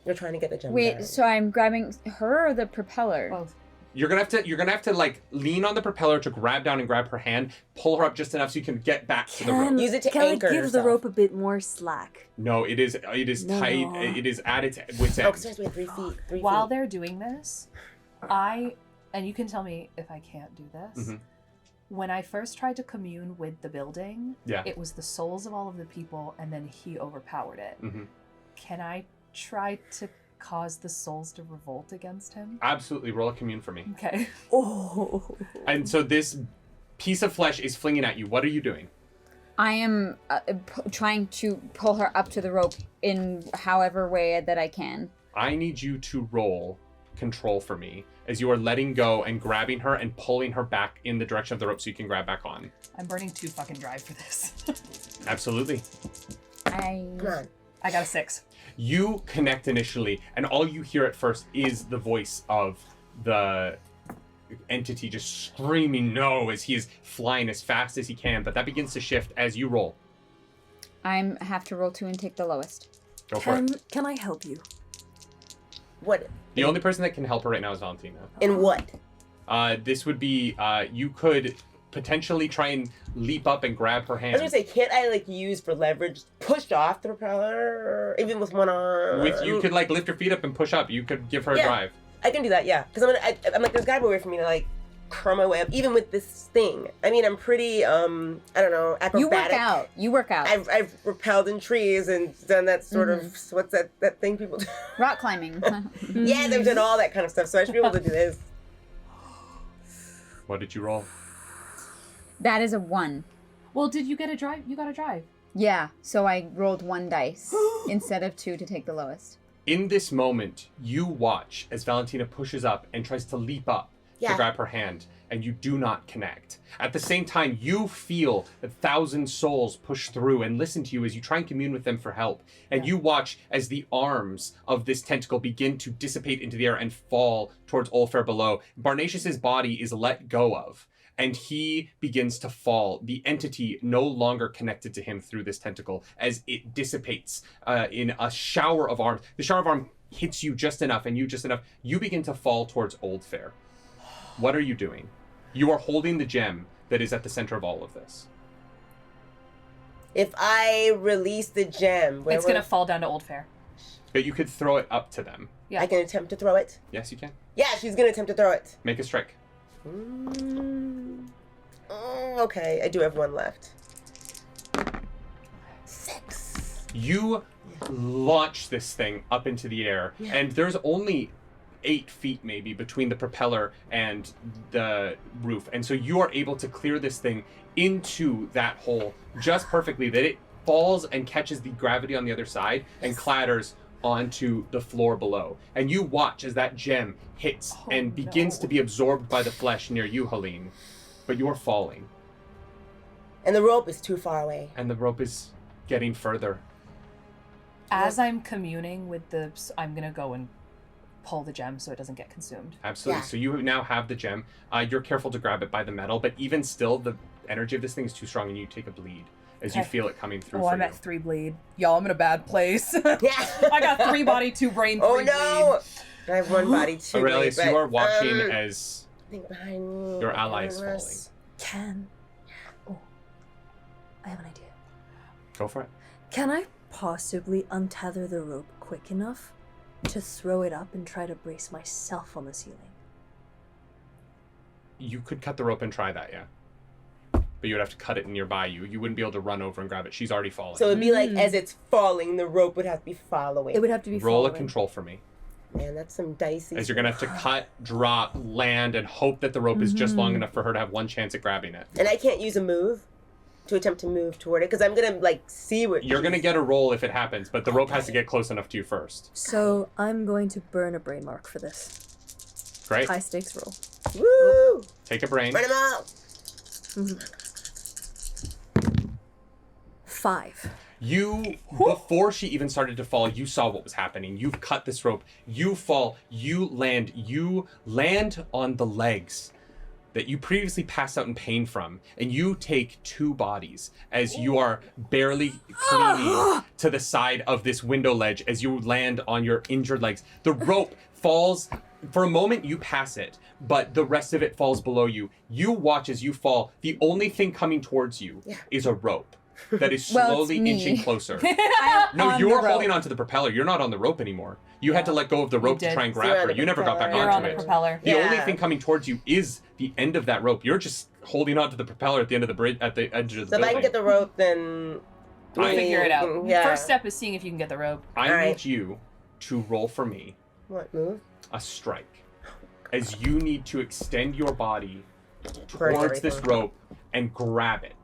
You're trying to get the gem. Wait, down. so I'm grabbing her or the propeller? Both. You're gonna have to like lean on the propeller to grab down and grab her hand, pull her up just enough so you can get back to the rope. Use it to Can anchor I give yourself. the rope a bit more slack? No, it is No. tight. It is at its wit's end. Oh, because we have 3 feet. 3 feet. While they're doing this, and you can tell me if I can't do this. Mhm. When I first tried to commune with the building, Yeah. it was the souls of all of the people, and then he overpowered it. Mhm. Can I try to cause the souls to revolt against him? Absolutely, roll a commune for me. Okay. Oh. And so this piece of flesh is flinging at you. What are you doing? I am trying to pull her up to the rope in however way that I can. I need you to roll control for me as you are letting go and grabbing her and pulling her back in the direction of the rope so you can grab back on. I'm burning 2 fucking drive for this. Absolutely. Come on. I got a 6. You connect initially, and all you hear at first is the voice of the entity just screaming no as he is flying as fast as he can, but that begins to shift as you roll. I have to roll 2 and take the lowest. Go for it. Can I help you? What? The only person that can help her right now is Valentina. In what? This would be, you could potentially try and leap up and grab her I was hand. gonna say, can't I like use for leverage, push off the propeller, or even with one arm? You could like lift your feet up and push up. You could give her a Yeah. drive. I can do that, yeah. Because I'm like, there's gotta be a way for me to like curl my way up, even with this thing. I mean, I'm pretty, I don't know, acrobatic. You work out. I've rappelled in trees and done that sort of, what's that thing people do? Rock climbing. Yeah, they've done all that kind of stuff, so I should be able to do this. What did you roll? That is a 1. Well, did you get a drive? You got a drive. Yeah, so I rolled 1 dice instead of 2 to take the lowest. In this moment, you watch as Valentina pushes up and tries to leap up to Yeah. grab her hand, and you do not connect. At the same time, you feel 1,000 souls push through and listen to you as you try and commune with them for help. And you watch as the arms of this tentacle begin to dissipate into the air and fall towards Olfair below. Barnatius's body is let go of, and he begins to fall. The entity no longer connected to him through this tentacle as it dissipates in a shower of arms. The shower of arms hits you just enough, and you just enough. You begin to fall towards Oldfair. What are you doing? You are holding the gem that is at the center of all of this. If I release the gem, It's gonna fall down to Old Fair. But you could throw it up to them. Yeah. I can attempt to throw it. Yes, you can. Yeah, she's gonna attempt to throw it. Make a strike. Okay, I do have 1 left. 6. You launch this thing up into the air, and there's only 8 feet maybe between the propeller and the roof. And so you are able to clear this thing into that hole just perfectly that it falls and catches the gravity on the other side and clatters onto the floor below. And you watch as that gem hits and begins to be absorbed by the flesh near you, Helene. But you are falling. And the rope is too far away. And the rope is getting further. As I'm communing with I'm gonna go and pull the gem so it doesn't get consumed. Absolutely. Yeah. So you now have the gem. You're careful to grab it by the metal, but even still, the energy of this thing is too strong and you take a bleed as you feel it coming through for I'm you. at 3 bleed. Y'all, I'm in a bad place. Yeah. I got 3 body, 2 brain, 3 Oh bleed. no! I have 1 body, 2 Aurelius, bleed, you but, are watching as think behind me. your ally is behind falling. us. Oh, I have an idea. Go for it. Can I possibly untether the rope quick enough to throw it up and try to brace myself on the ceiling? You could cut the rope and try that, yeah. But you would have to cut it nearby you. You wouldn't be able to run over and grab it. She's already falling. So it'd be like as it's falling, the rope would have to be following. It would have to be Roll a following. control for me. Man, that's some dicey. As you're going to have to cut, drop, land, and hope that the rope is just long enough for her to have one chance at grabbing it. And I can't use a move to attempt to move toward it because I'm gonna like see what You're going to get a roll if it happens, but the rope has to get close enough to you first. So I'm going to burn a brain mark for this. Great. High stakes roll. Woo! Take a brain. Run him out! 5. You, before she even started to fall, you saw what was happening. You've cut this rope. You fall. You land on the legs that you previously passed out in pain from. And you take 2 bodies as you are barely clinging to the side of this window ledge as you land on your injured legs. The rope falls. For a moment, you pass it, but the rest of it falls below you. You watch as you fall. The only thing coming towards you is a rope that is Well, it's slowly me. inching closer. I'm No, on you're the holding rope. onto the propeller. You're not on the rope anymore. You had to let go of the rope to did. try and You're grab on her. the You never got back propeller. You're on onto the it. propeller. The only Yeah. thing coming towards you is the end of that rope. You're just holding onto the propeller at the end of the bridge, at the edge of the So if building. I can get the rope, then I Figure it out. Yeah. First step is seeing if you can get the rope. I All right. need you to roll for me What move? a strike, as you need to extend your body Burn towards this everything. rope and grab it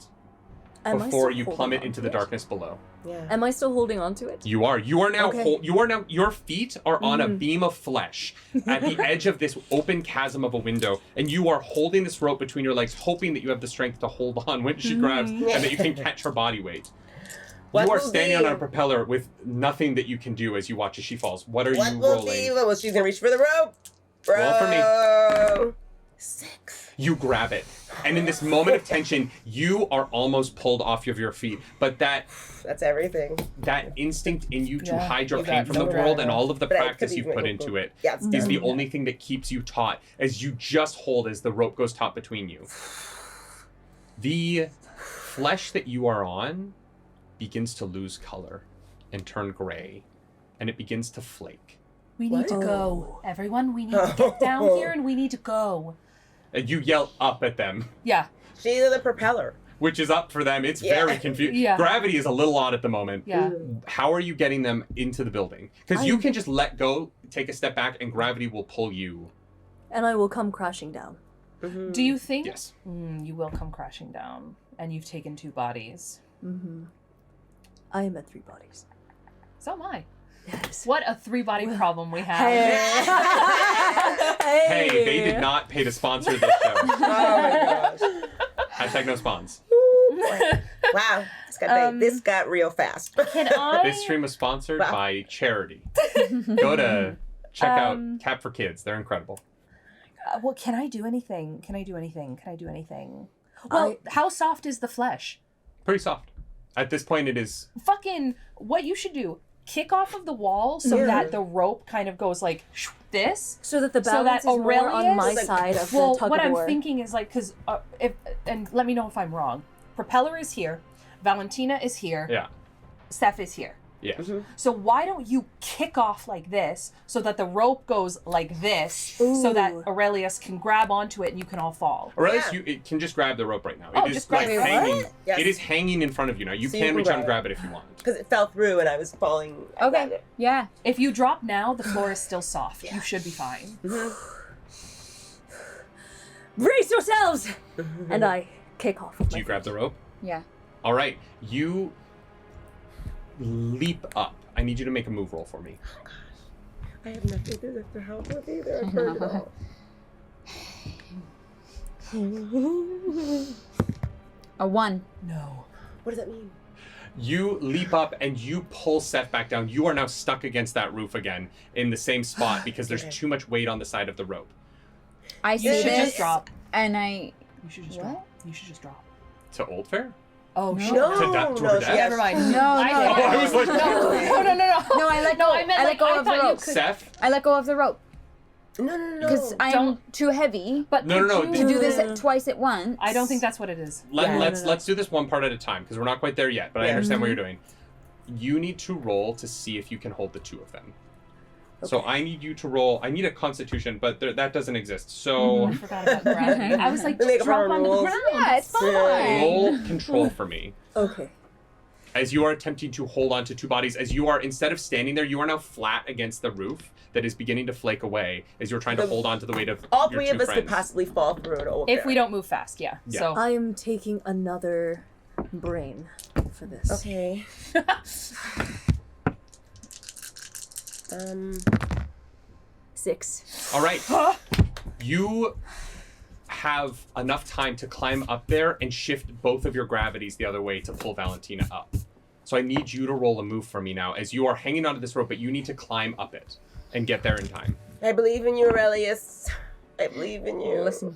Am I before still you holding plummet on into to the it? darkness below. Yeah. Am I still holding on to it? You are now Okay. your feet are on a beam of flesh at the edge of this open chasm of a window, and you are holding this rope between your legs, hoping that you have the strength to hold on when she grabs and that you can catch her body weight. What you are will standing be? on a propeller with nothing that you can do as you watch as she falls. What are What you will rolling? be? Well, she's gonna reach for the rope. Roll for me. Bro. 6. You grab it. And in this moment of tension, you are almost pulled off of your feet. But that That's everything. instinct in you to Yeah, hide your you pain got from the no world drive. and all of the But I practice could you've be- put into it Yeah, it's is the done. only thing that keeps you taut as you just hold as the rope goes taut between you. The flesh that you are on begins to lose color and turn gray, and it begins to flake. We What? need to Oh. go. Everyone, we need to get down here and we need to go. And you yell up at them, Yeah. She's the propeller. which is up for them. It's Yeah. very confusing. Yeah. Gravity is a little odd at the moment. Yeah. How are you getting them into the building? Because you I'm- can just let go, take a step back, and gravity will pull you. And I will come crashing down. Mm-hmm. Do you think Yes. you will come crashing down and you've taken 2 bodies? I am at 3 bodies. So am I. Yes. What a 3-body problem we have. Hey, they did not pay to sponsor this show. Oh my gosh. Hashtag no spawns. Wow. This got real fast. Can I? This stream was sponsored Wow. by charity. Go to check out Cap for Kids. They're incredible. Well, can I do anything? Well, how soft is the flesh? Pretty soft. At this point, it is. Fucking, what you should do, kick off of the wall so Yeah. that the rope kind of goes like this. So that the So balance that is more on my Aurelius- side of Well, the tug what of I'm war. thinking is like, because, and let me know if I'm wrong. Propeller is here. Valentina is here. Yeah. Steph is here. Yeah. Mm-hmm. So why don't you kick off like this so that the rope goes like this so that Ooh. Aurelius can grab onto it and you can all fall? Or at least Yeah. it can just grab the rope right now. Oh, It is just grab like it. hanging. What? Yes. It is hanging in front of you now. You So you can can reach out and grab grab it if you want. Because it fell through and I was falling. I grabbed Okay. it. Yeah. If you drop now, the floor is still soft. You should be fine. Brace yourselves! And I kick off. with Do my you grab the rope? Yeah. All right. You leap up. I need you to make a move roll for me. I have nothing to help with either. I've heard it all. A 1. No. What does that mean? You leap up and you pull Seth back down. You are now stuck against that roof again in the same spot because there's Okay. too much weight on the side of the rope. I You see should this, just drop. and I. You should just What? drop. You should just drop. To Old Fair? Oh, No. shit. No, To her she death? Never mind. No, I no. thought- I was like, no, no. No, I let go. I meant I let like, go I of the thought you rope. could- Seth? I let go of the rope No. because I'm don't- too heavy But No, no, could no. you- to do this twice at once. I don't think that's what it is. Let's Yeah. let's do this one part at a time because we're not quite there yet, but I Yeah. understand what you're doing. You need to roll to see if you can hold the two of them. So I need you to roll. I need a constitution, but that doesn't exist. So I forgot about gravity. I was like, They make just up drop our on the rules. ground. Yeah, it's fine. fine. roll control for me. Okay. As you are attempting to hold on to two bodies, as you are, instead of standing there, you are now flat against the roof that is beginning to flake away as you're trying to hold on to the weight of All your three two of us friends. could possibly fall through it. If we don't move fast, yeah. Yeah. So I am taking another brain for this. Okay. 6. All right. You have enough time to climb up there and shift both of your gravities the other way to pull Valentina up. So I need you to roll a move for me now as you are hanging onto this rope, but you need to climb up it and get there in time. I believe in you, Aurelius. I believe in you. Listen.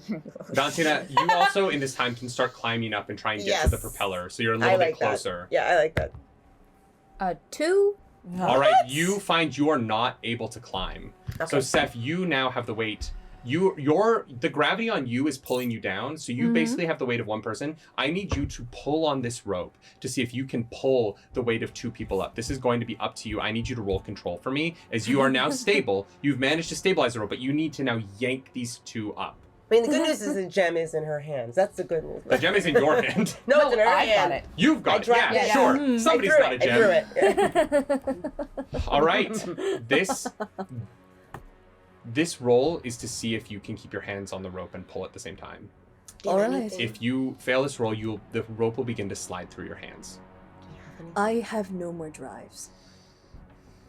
Valentina, you also in this time can start climbing up and try and get to the Yes. propeller, so you're a I little bit like that. closer. Yeah, I like that. 2. All right, you find you are not able to climb. So Okay. Seth, you now have the weight. The gravity on you is pulling you down, so you basically have the weight of one person. I need you to pull on this rope to see if you can pull the weight of two people up. This is going to be up to you. I need you to roll control for me as you are now stable. You've managed to stabilize the rope, but you need to now yank these two up. I mean, the good news is the gem is in her hands. That's the good news. The gem is in your hand. No, it's in her I hand. got it. You've got I it. dropped Yeah, it. sure. Yeah. Somebody's I threw got a it. gem. I threw it. All right. This roll is to see if you can keep your hands on the rope and pull at the same time. All right. Anything. If you fail this roll, the rope will begin to slide through your hands. I have no more drives.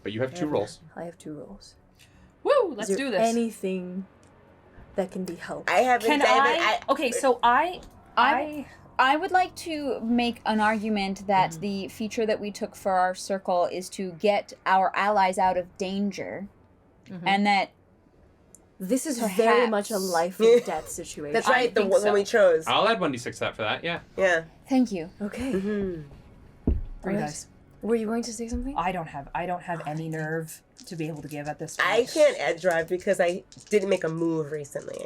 But you have two rolls. I have 2 rolls. Woo, let's Is there do this. anything that can be helped? I haven't. Can I? Okay, so I I would like to make an argument that the feature that we took for our circle is to get our allies out of danger, and that This is very much a Perhaps. life and death situation. That's right. The think one so. we chose. I'll add 1d6 to that for that, yeah. Yeah. thank you. Okay. Mm-hmm. 3 Alright. dice. Were you going to say something? I don't have any nerve to be able to give at this point. I can't edge drive because I didn't make a move recently.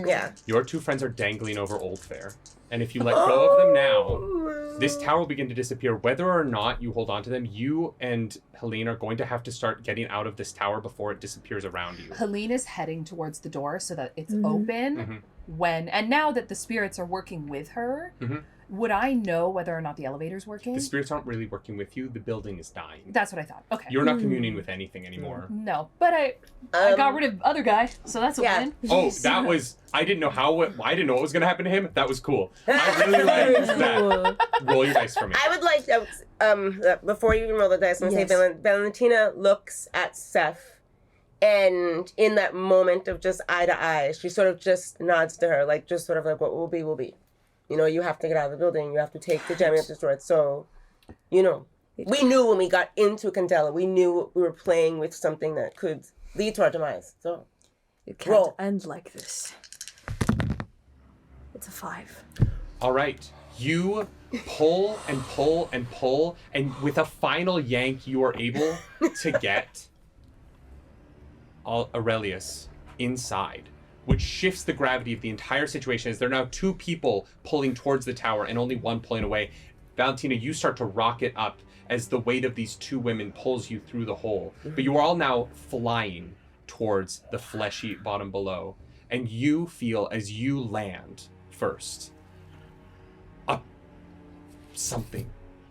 Yeah. Your two friends are dangling over Old Fair. And if you let go of them now, this tower will begin to disappear. Whether or not you hold on to them, you and Helene are going to have to start getting out of this tower before it disappears around you. Helene is heading towards the door so that it's open Mhm. when, and now that the spirits are working with her, Mhm. would I know whether or not the elevator's working? The spirits aren't really working with you. The building is dying. That's what I thought. Okay. You're not communing with anything anymore. No, but I got rid of other guy, so that's a yeah. win. Oh, that was... I didn't know I didn't know what was going to happen to him. That was cool. I really liked that. Roll your dice for me. I would like before you even roll the dice, I'm going to Yes. say Valentina looks at Seth, and in that moment of just eye to eye, she sort of just nods to her, like just sort of like what will be, will be. You know, you have to get out of the building. You have to take the gem. You have to destroy it. So, you know, we knew when we got into Candela, we knew we were playing with something that could lead to our demise. So, It can't Roll. end like this. It's a 5. All right. You pull and pull and pull, and with a final yank, you are able to get Aurelius inside, which shifts the gravity of the entire situation as there are now two people pulling towards the tower and only one pulling away. Valentina, you start to rocket up as the weight of these two women pulls you through the hole. But you are all now flying towards the fleshy bottom below. And you feel, as you land first, something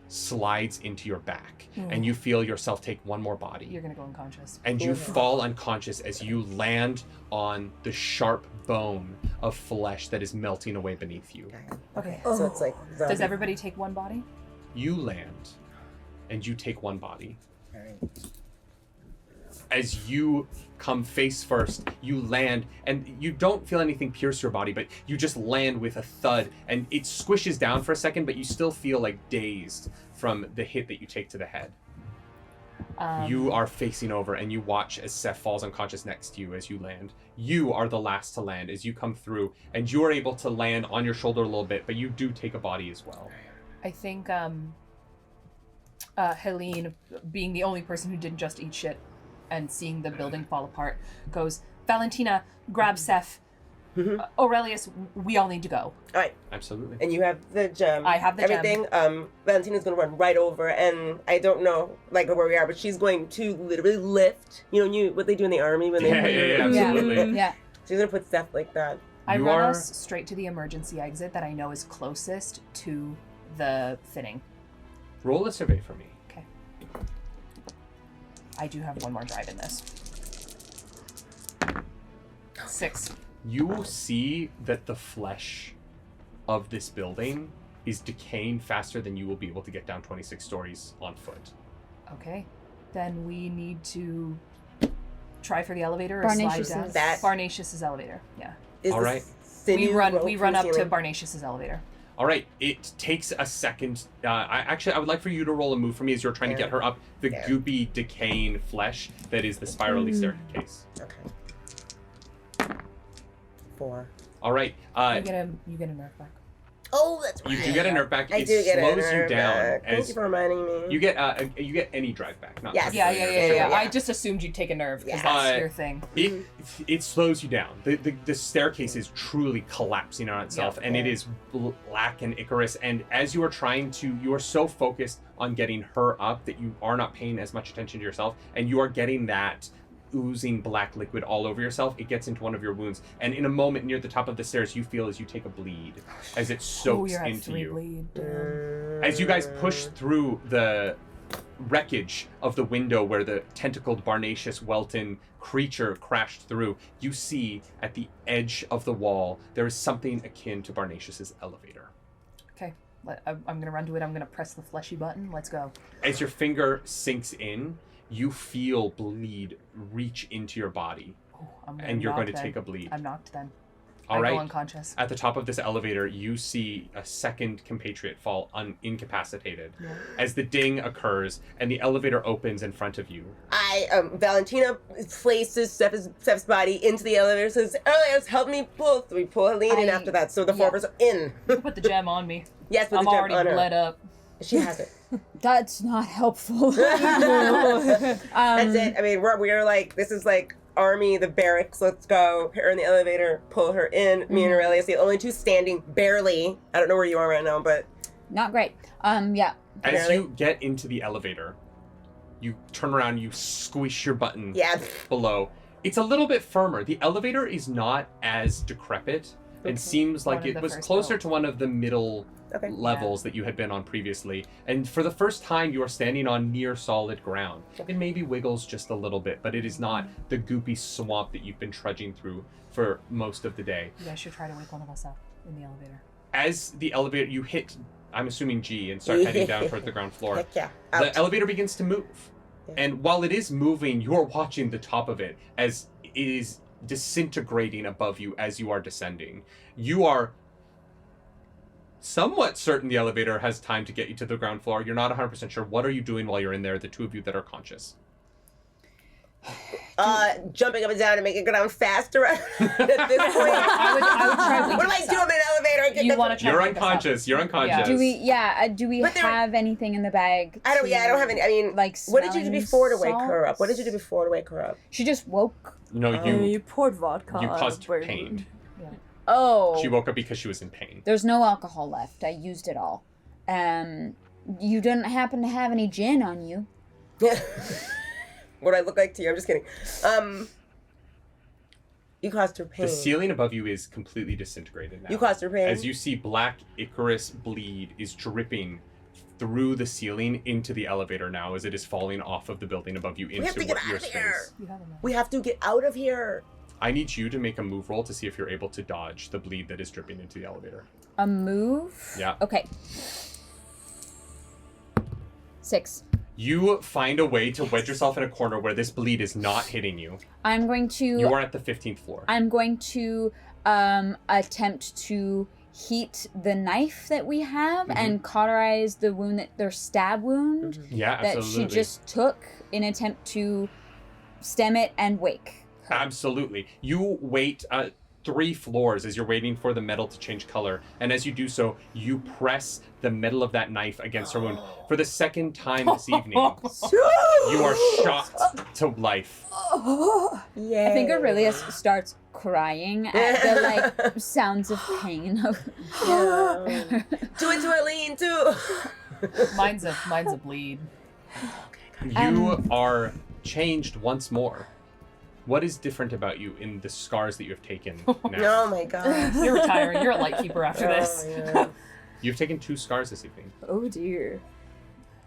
slides into your back. And you feel yourself take one more body. You're gonna go unconscious. And you fall unconscious as you land on the sharp bone of flesh that is melting away beneath you. Okay. So it's like zombie. Does everybody take one body? You land, and you take one body. Alright. As you come face first, you land, and you don't feel anything pierce your body, but you just land with a thud, and it squishes down for a second, but you still feel like dazed from the hit that you take to the head. You are facing over, and you watch as Seth falls unconscious next to you as you land. You are the last to land as you come through, and you are able to land on your shoulder a little bit, but you do take a body as well. I think Helene, being the only person who didn't just eat shit and seeing the building fall apart, goes, Valentina, grab Seth. Aurelius, we all need to go. All right. Absolutely. And you have the gem. I have the everything. Valentina's gonna run right over, and I don't know like where we are, but she's going to literally lift. You know, what they do in the army when they. Yeah, absolutely. Yeah. She's gonna put Seth like that. I You run are- us straight to the emergency exit that I know is closest to the fitting. Roll a survey for me. Okay. I do have one more drive in this. 6. You see that the flesh of this building is decaying faster than you will be able to get down 26 stories on foot. Okay. Then we need to try for the elevator or slide down. Barnacious's. Barnacious's elevator. Yeah. All right. We run up to Barnacious's elevator. All right, it takes a second. I would like for you to roll a move for me as you're trying to get her up the goopy, decaying flesh that is the spirally staircase. Okay. 4. All right. You get a nerf back. Oh, that's right. You do get a nerf back. I It do get a slows nerf you down back. Thank as you for reminding me. you get any drive back. Not Yes. Yeah. Yeah. I just assumed you'd take a nerve because Yeah. that's your thing. It slows you down. The staircase is truly collapsing on itself, and it is black and Icarus. And as you are you are so focused on getting her up that you are not paying as much attention to yourself, and you are getting that oozing black liquid all over yourself. It gets into one of your wounds, and in a moment near the top of the stairs, you feel as you take a bleed, as it soaks you're at into 3 you. bleed. Damn. As you guys push through the wreckage of the window where the tentacled Barnacious Welton creature crashed through, you see at the edge of the wall there is something akin to Barnacious's elevator. Okay. I'm gonna run to it. I'm gonna press the fleshy button. Let's go. As your finger sinks in, you feel bleed reach into your body, Oh, I'm and you're going to knock take then. a bleed. I'm knocked then. All I right. go unconscious. At the top of this elevator, you see a second compatriot fall incapacitated as the ding occurs and the elevator opens in front of you. Valentina places Steph's body into the elevator, says, Elias, help me pull. So we pull Helene in after that. So the 4 of us are in. You put the gem on me. Yes, with I'm the gem already on her. bled up. She has it. That's not helpful. That's it. I mean, we're like, this is like army, the barracks, let's go. Put her in the elevator, pull her in. Me and Aurelius, the only two standing, barely. I don't know where you are right now, but... Not great. Yeah. As Barely. you get into the elevator, you turn around, you squish your button Yeah. below. It's a little bit firmer. The elevator is not as decrepit and seems like One of it the was first closer built. to one of the middle Okay. levels that you had been on previously. And for the first time, you are standing on near solid ground. It maybe wiggles just a little bit, but it is not the goopy swamp that you've been trudging through for most of the day. You guys should try to wake one of us up in the elevator. As the elevator, you hit, I'm assuming G, and start heading down toward the ground floor. Heck yeah. The Out. elevator begins to move. Yeah. And while it is moving, you're watching the top of it as it is disintegrating above you as you are descending. You are somewhat certain the elevator has time to get you to the ground floor. You're not 100% sure. What are you doing while you're in there, the two of you that are conscious? Jumping up and down and making it go down faster at this point. I would try. What do I do? I'm in an elevator. I get You the- want to try? You're to wake us up. unconscious. You're unconscious. Do we But there- have anything in the bag? I don't have any. I mean, like what did you do smelling before to wake her up? salts? What did you do before to wake her up? She just woke. No, You poured vodka. you on caused her pain. Oh. She woke up because she was in pain. There's no alcohol left. I used it all. You don't happen to have any gin on you? Yeah. What do I look like to you? I'm just kidding. You caused her pain. The ceiling above you is completely disintegrated now. You caused her pain. As you see black Icarus bleed is dripping through the ceiling into the elevator now as it is falling off of the building above you into have to get out your of space. here. You have a moment. We have to get out of here. I need you to make a move roll to see if you're able to dodge the bleed that is dripping into the elevator. A move? Yeah. Okay. 6. You find a way to wedge yourself in a corner where this bleed is not hitting you. I'm going to... You are at the 15th floor. I'm going to attempt to heat the knife that we have and cauterize the wound, their stab wound Yeah, that absolutely. she just took in attempt to stem it and wake her. Absolutely. You wait 3 floors as you're waiting for the metal to change color, and as you do so, you press the metal of that knife against her wound. For the second time this evening, you are shocked to life. Yay. I think Aurelius starts crying at the like sounds of pain. Yeah. Do it to Arlene too. Mine's a bleed. You are changed once more. What is different about you in the scars that you have taken now? Oh my god. You're retiring. You're a lightkeeper after this. Yeah. You've taken 2 scars this evening. Oh dear.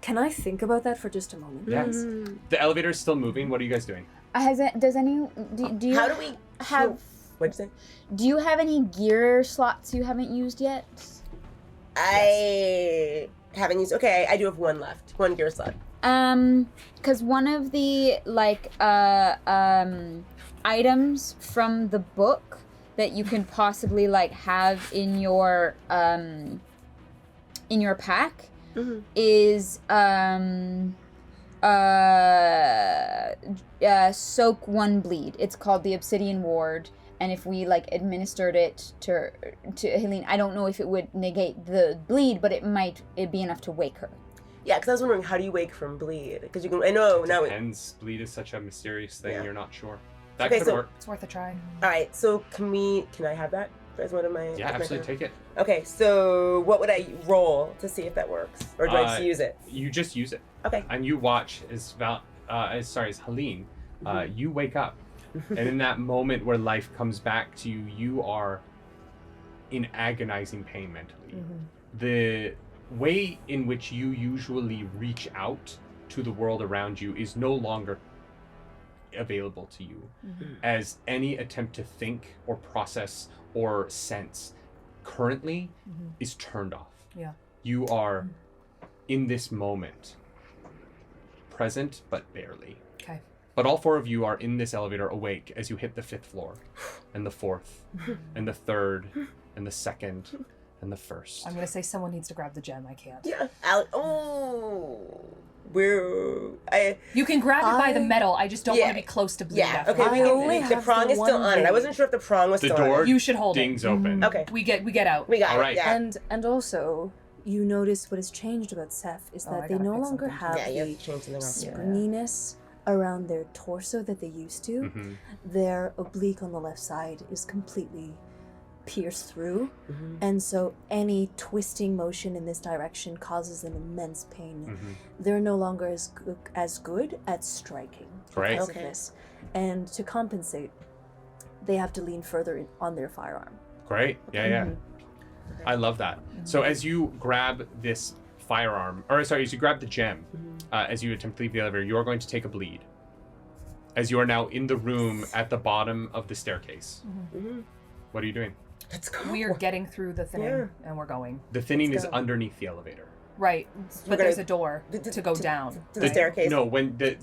Can I think about that for just a moment? Yes. The elevator is still moving. What are you guys doing? Do you How do we have What'd you say? do you have any gear slots you haven't used yet? I haven't used. Okay, I do have 1 left. 1 gear slot. Because one of the like items from the book that you can possibly like have in your pack is soak 1 bleed. It's called the Obsidian Ward, and if we like administered it to Helene, I don't know if it would negate the bleed, but it'd be enough to wake her. Yeah, because I was wondering, how do you wake from bleed? Because you can. I know now. Depends. Bleed is such a mysterious thing. Yeah. You're not sure. That Okay, could so- work. It's worth a try. All right. So can I have that as one of my? Yeah, absolutely. Take it. Okay. So what would I roll to see if that works, or do I just use it? You just use it. Okay. And you watch as as Helene, you wake up, and in that moment where life comes back to you, you are in agonizing pain mentally. The way in which you usually reach out to the world around you is no longer available to you, as any attempt to think or process or sense currently is turned off. Yeah. You are in this moment present but barely. Okay. But all 4 of you are in this elevator awake as you hit the 5th floor and the 4th and the 3rd and the 2nd and the 1st. I'm gonna say someone needs to grab the gem. I can't. Yeah. You can grab it by the metal. I just don't want to be close to bleed. Yeah. after Okay. that. We only can. The have prong the is still one on it. I blade. wasn't sure if the prong was The still door on it. You should hold dings it. open. Okay. We get out. We got All it. right. Yeah. And also, you notice what has changed about Seth is Oh, that I they gotta no pick longer something. have Yeah. You have the to change something else. springiness around their torso that they used to. Mhm. Their oblique on the left side is completely pierced through, and so any twisting motion in this direction causes them immense pain. They're no longer as good at striking Right. because Okay. of this, and to compensate, they have to lean further on their firearm. Great. Yeah. I love that. So as you grab this firearm, as you grab the gem, as you attempt to leave the elevator, you are going to take a bleed. As you are now in the room at the bottom of the staircase. What are you doing? Let's go. We are getting through the thinning, Yeah. and we're going. The thinning Let's is go. underneath the elevator. Right, but gonna- there's a door to go down. To the staircase. No, when the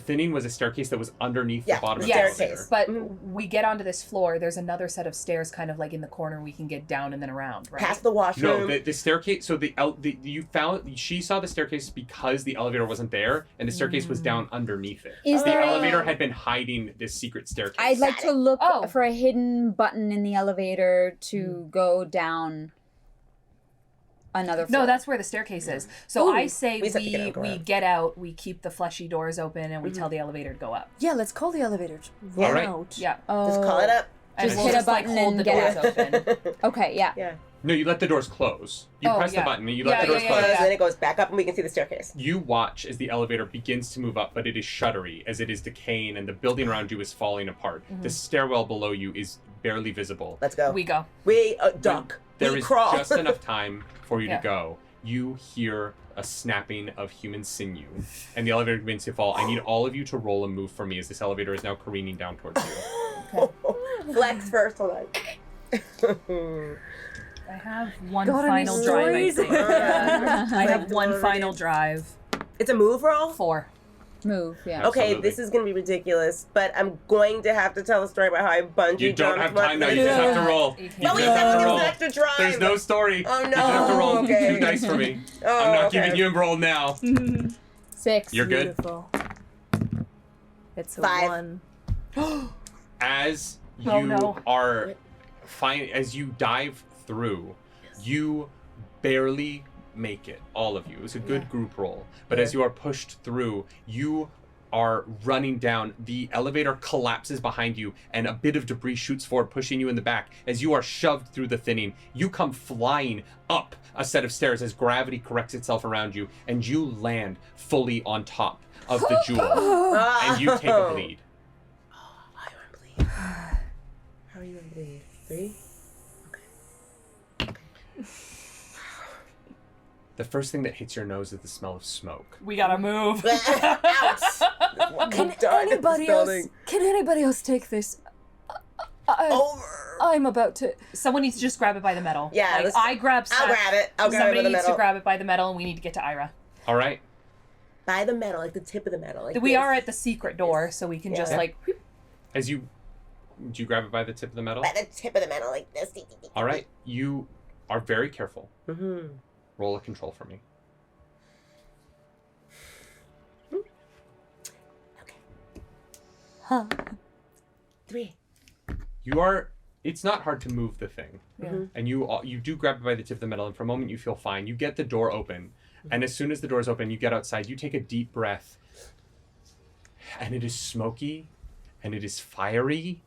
thinning was a staircase that was underneath Yeah, the bottom the of the Yes, elevator. staircase. but we get onto this floor. There's another set of stairs, kind of like in the corner. We can get down and then around. Right. Past the washroom. No, the staircase. So she saw the staircase because the elevator wasn't there, and the staircase was down underneath it. Is The there elevator had been hiding this secret staircase. I'd like to look Oh. for a hidden button in the elevator to go down another floor. No, that's where the staircase is. So I say We just have to get out and go we around. get out. We keep the fleshy doors open, and we tell the elevator to go up. Yeah, let's call the elevator. Run Alright. out. Yeah. Just call it up. And Just we'll hit a just like button hold and the get doors open. Okay, yeah. Yeah. No, you let the doors close. You Oh, press the yeah. button and you let the doors yeah, close. And then it goes back up and we can see the staircase. You watch as the elevator begins to move up, but it is shuddery as it is decaying and the building around you is falling apart. The stairwell below you is barely visible. Let's go. We go. We duck. There we is crawl. just enough time for you Yeah. to go. You hear a snapping of human sinew, and the elevator begins to fall. I need all of you to roll a move for me as this elevator is now careening down towards you. Flex first. Hold on. I have one Got any final drive, I stories? think. I have one final drive. It's a move roll? 4. Move, yeah. Okay, Absolutely. this is going to be ridiculous, but I'm going to have to tell a story about how I bungee You don't jumped. have time now. You once. just have to roll. You can't You No, we just said have we to give roll. us an extra drive. There's no story. Oh, no. You just have to roll Okay. 2 dice for me. Oh, I'm not okay. giving you a roll now. 6. You're good. Beautiful. It's a 5. 1. As you Oh, no. are as you dive through, you barely make it, all of you. It was a good group roll. But as you are pushed through, you are running down. The elevator collapses behind you and a bit of debris shoots forward, pushing you in the back. As you are shoved through the thinning, you come flying up a set of stairs as gravity corrects itself around you and you land fully on top of the jewel. And you take a bleed. How are you on bleed? How are you on bleed? 3? The first thing that hits your nose is the smell of smoke. We gotta move. Ouch! Can anybody else take this? Over. I'm about to. Someone needs to just grab it by the metal. Yeah, Like, let's- I grab I'll grab it. I'll grab it Somebody by the needs metal. to grab it by the metal, and we need to get to Ira. All right. By the metal, like the tip of the metal. Like We this. are at the secret door, so we can just Yeah. like. whoop. As you... Do you grab it by the tip of the metal? By the tip of the metal, like this. All right. You are very careful. Mm-hmm. Roll a control for me. Huh. 3. You are... It's not hard to move the thing. Yeah. And you do grab it by the tip of the metal, and for a moment you feel fine. You get the door open, and as soon as the door's open, you get outside, you take a deep breath, and it is smoky, and it is fiery,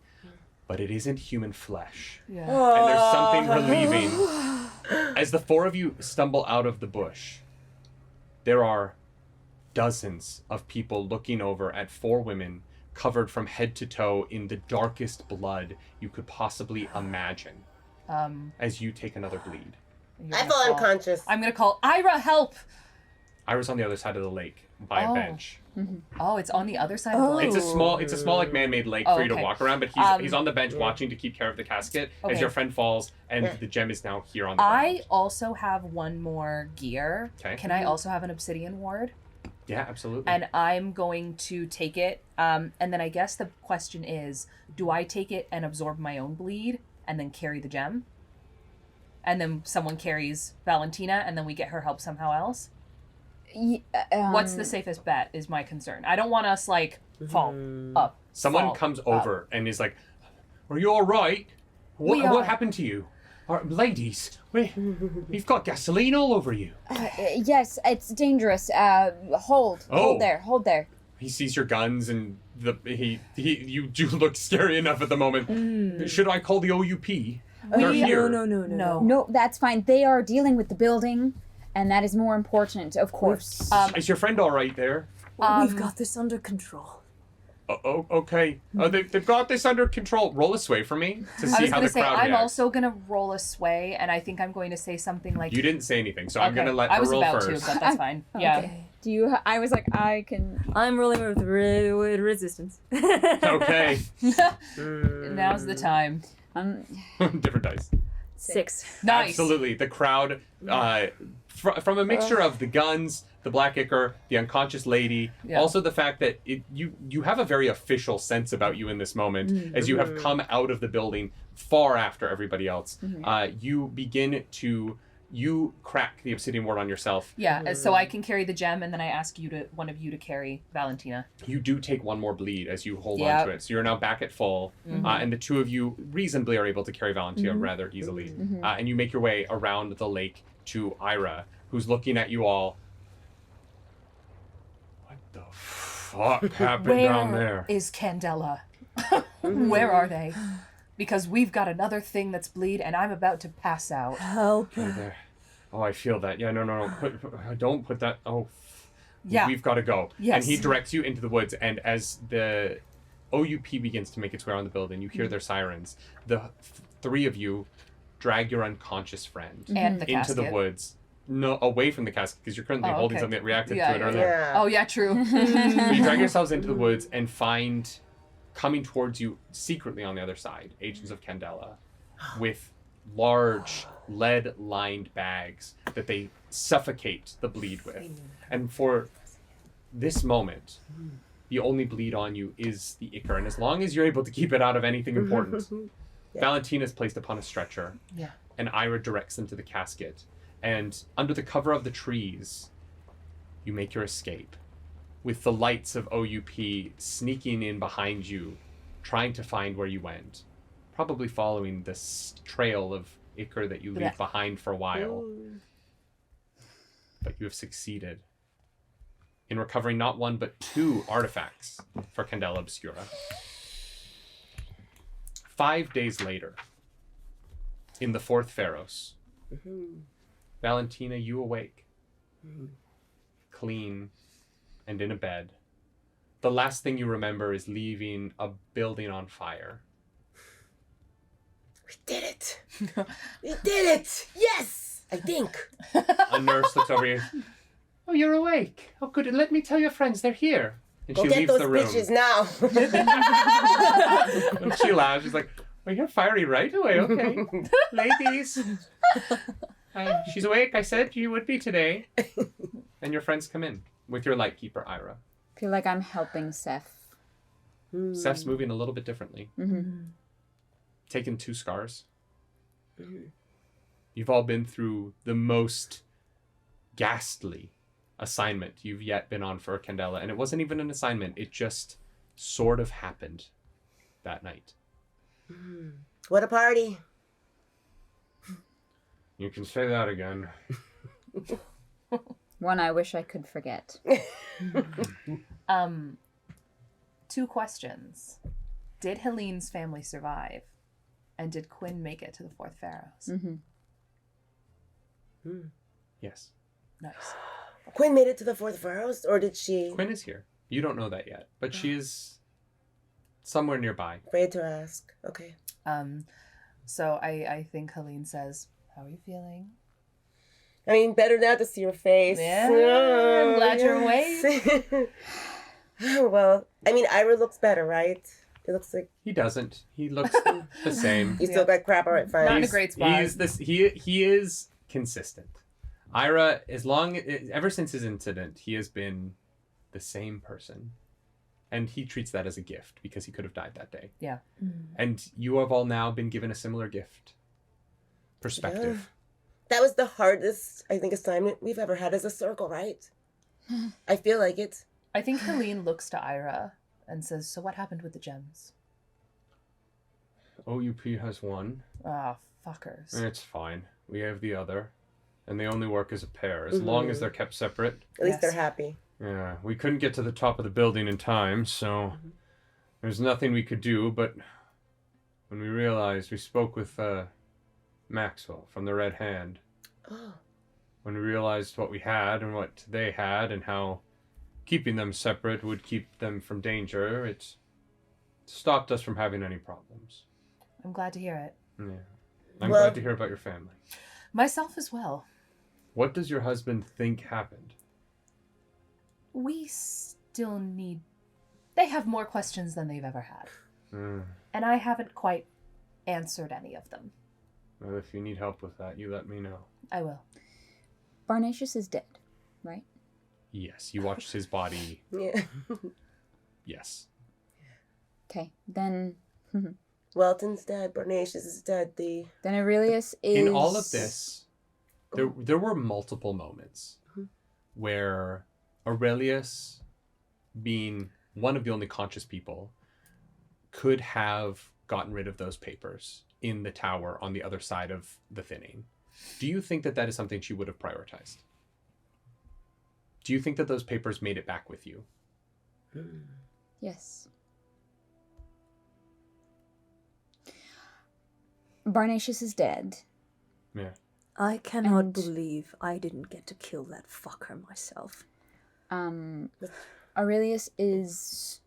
but it isn't human flesh. Yeah. And there's something relieving. As the 4 of you stumble out of the bush, there are dozens of people looking over at 4 women covered from head to toe in the darkest blood you could possibly imagine as you take another bleed. You're I gonna fell call- unconscious. I'm gonna call Ira. Help! Ira's on the other side of the lake by a Oh. bench. Oh, it's on the other side of the lake. It's a small like man-made lake Oh, for you to okay. walk around, but he's on the bench watching to keep care of the casket as Okay. your friend falls and Yeah. the gem is now here on the I ground. also have one more gear. Okay. Can I also have an obsidian ward? Yeah, absolutely. And I'm going to take it. And then I guess the question is, do I take it and absorb my own bleed and then carry the gem? And then someone carries Valentina and then we get her help somehow else? What's the safest bet is my concern. I don't want us like fall up. Someone fall comes up. over and is like, "Are you all right? We are. What happened to you? Ladies, you've got gasoline all over you." Yes, it's dangerous. Hold Oh. there. He sees your guns and you do look scary enough at the moment. Should I call the OUP? They're here. No. No, that's fine. They are dealing with the building, and that is more important, of course. Is your friend all right there? We've got this under control. Okay. They've got this under control. Roll a sway for me to I see was how going the to say, crowd I'm reacts. also going to roll a sway, and I think I'm going to say something like... You didn't say anything, so I'm Okay. going to let I her was roll about first. to, but that's fine. Yeah. Okay. Do you? I was like, I can. I'm rolling with resistance. Okay. Now's the time. Different dice. 6. Nice. Absolutely. The crowd, from a mixture of the guns, the black ichor, the unconscious lady, Yeah. also the fact that you have a very official sense about you in this moment, as you have come out of the building far after everybody else. You begin to... You crack the obsidian ward on yourself. Yeah, so I can carry the gem, and then I ask one of you to carry Valentina. You do take one more bleed as you hold Yep. on to it. So you're now back at full. And the 2 of you reasonably are able to carry Valentina rather easily. And you make your way around the lake to Ira, who's looking at you all. What the fuck happened down there? Is Candela? Where are they? because we've got another thing that's bleed, and I'm about to pass out. Help. Right there. Oh, I feel that. Yeah, no. Don't put that. Oh, Yeah. we've got to go. Yes. And he directs you into the woods, and as the OUP begins to make its way around the building, you hear their sirens. The three of you drag your unconscious friend And the into the casket. woods. No, away from the casket, because you're currently holding okay. something that reacted Yeah, to it yeah, earlier. Yeah. Oh, yeah, true. You drag yourselves into the woods and find, coming towards you secretly on the other side, agents of Candela with large lead-lined bags that they suffocate the bleed with. And for this moment, the only bleed on you is the ichor. And as long as you're able to keep it out of anything important, Yeah. Valentina is placed upon a stretcher, Yeah. and Ira directs them to the casket. And under the cover of the trees, you make your escape, with the lights of OUP sneaking in behind you, trying to find where you went, probably following this trail of ichor that you leave Yeah. behind for a while. But you have succeeded in recovering not one but 2 artifacts for Candela Obscura. 5 days later, in the 4th Pharos, Valentina, you awake, clean and in a bed. The last thing you remember is leaving a building on fire. We did it. We did it. Yes, I think. A nurse looks over you. Oh, you're awake. Oh, good. Let me tell your friends they're here. And Go she get leaves those the room. bitches now. And she laughs. She's like, "Oh, you're fiery right away. Okay, ladies." She's awake. I said you would be today. And your friends come in with your lightkeeper, Ira. I feel like I'm helping Seth. Seth's moving a little bit differently. Mm-hmm. Taken 2 scars. You've all been through the most ghastly assignment you've yet been on for Candela. And it wasn't even an assignment. It just sort of happened that night. What a party. You can say that again. One I wish I could forget. 2 questions. Did Helene's family survive? And did Quinn make it to the 4th Pharos? Mm-hmm. Yes. Nice. Quinn made it to the 4th Pharos, or did she? Quinn is here. You don't know that yet. But she is somewhere nearby. Afraid to ask. Okay. So I think Helene says, "How are you feeling?" I mean, better now to see your face. Yeah, I'm glad you're awake. Well, I mean, Ira looks better, right? It looks like He doesn't. He looks the same. you still got crap. All right, fine. Not in a great spot. He's this. He is consistent. Ira, ever since his incident, he has been the same person, and he treats that as a gift because he could have died that day. Yeah. And you have all now been given a similar gift. Perspective. That was the hardest, I think, assignment we've ever had as a circle, right? I feel like it. I think Helene looks to Ira and says, "So what happened with the gems?" OUP has one. Ah, fuckers. It's fine. We have the other, and they only work as a pair as long as they're kept separate. At least Yes. they're happy. Yeah, we couldn't get to the top of the building in time, so there's nothing we could do, but when we realized, we spoke with Maxwell from the Red Hand. Oh. When we realized what we had and what they had and how keeping them separate would keep them from danger, it stopped us from having any problems. I'm glad to hear it. Yeah. I'm Well- glad to hear about your family. Myself as well. What does your husband think happened? We still need... They have more questions than they've ever had. Mm. And I haven't quite answered any of them. Well, if you need help with that, you let me know. I will. Barnatius is dead, right? Yes, you watched his body. Yeah. Yes. Okay, then Welton's dead. Barnatius is dead. then Aurelius is... In all of this, there were multiple moments where Aurelius, being one of the only conscious people, could have gotten rid of those papers in the tower on the other side of the thinning. Do you think that that is something she would have prioritized? Do you think that those papers made it back with you? Yes. Barnatius is dead. Yeah. I cannot And- believe I didn't get to kill that fucker myself. Aurelius is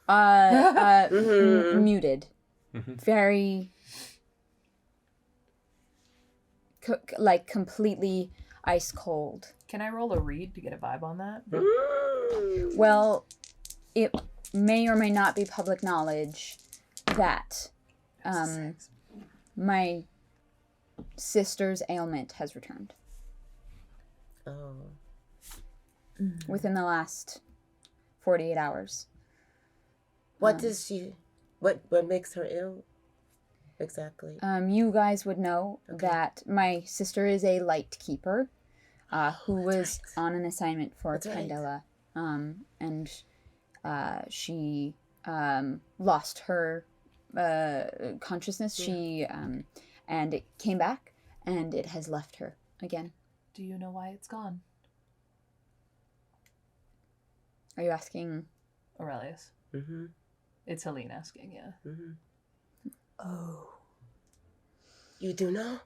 muted. Very completely ice cold. Can I roll a read to get a vibe on that? Well, it may or may not be public knowledge that my sister's ailment has returned Oh. within the last 48 hours. What does she? What makes her ill? Exactly. You guys would know that my sister is a light keeper who was on an assignment for That's right. Candela. And she lost her consciousness. She and it came back, and it has left her again. Do you know why it's gone, Are you asking? Aurelius? Mm-hmm. It's Helene asking, yeah. Mm-hmm. Oh. You do know?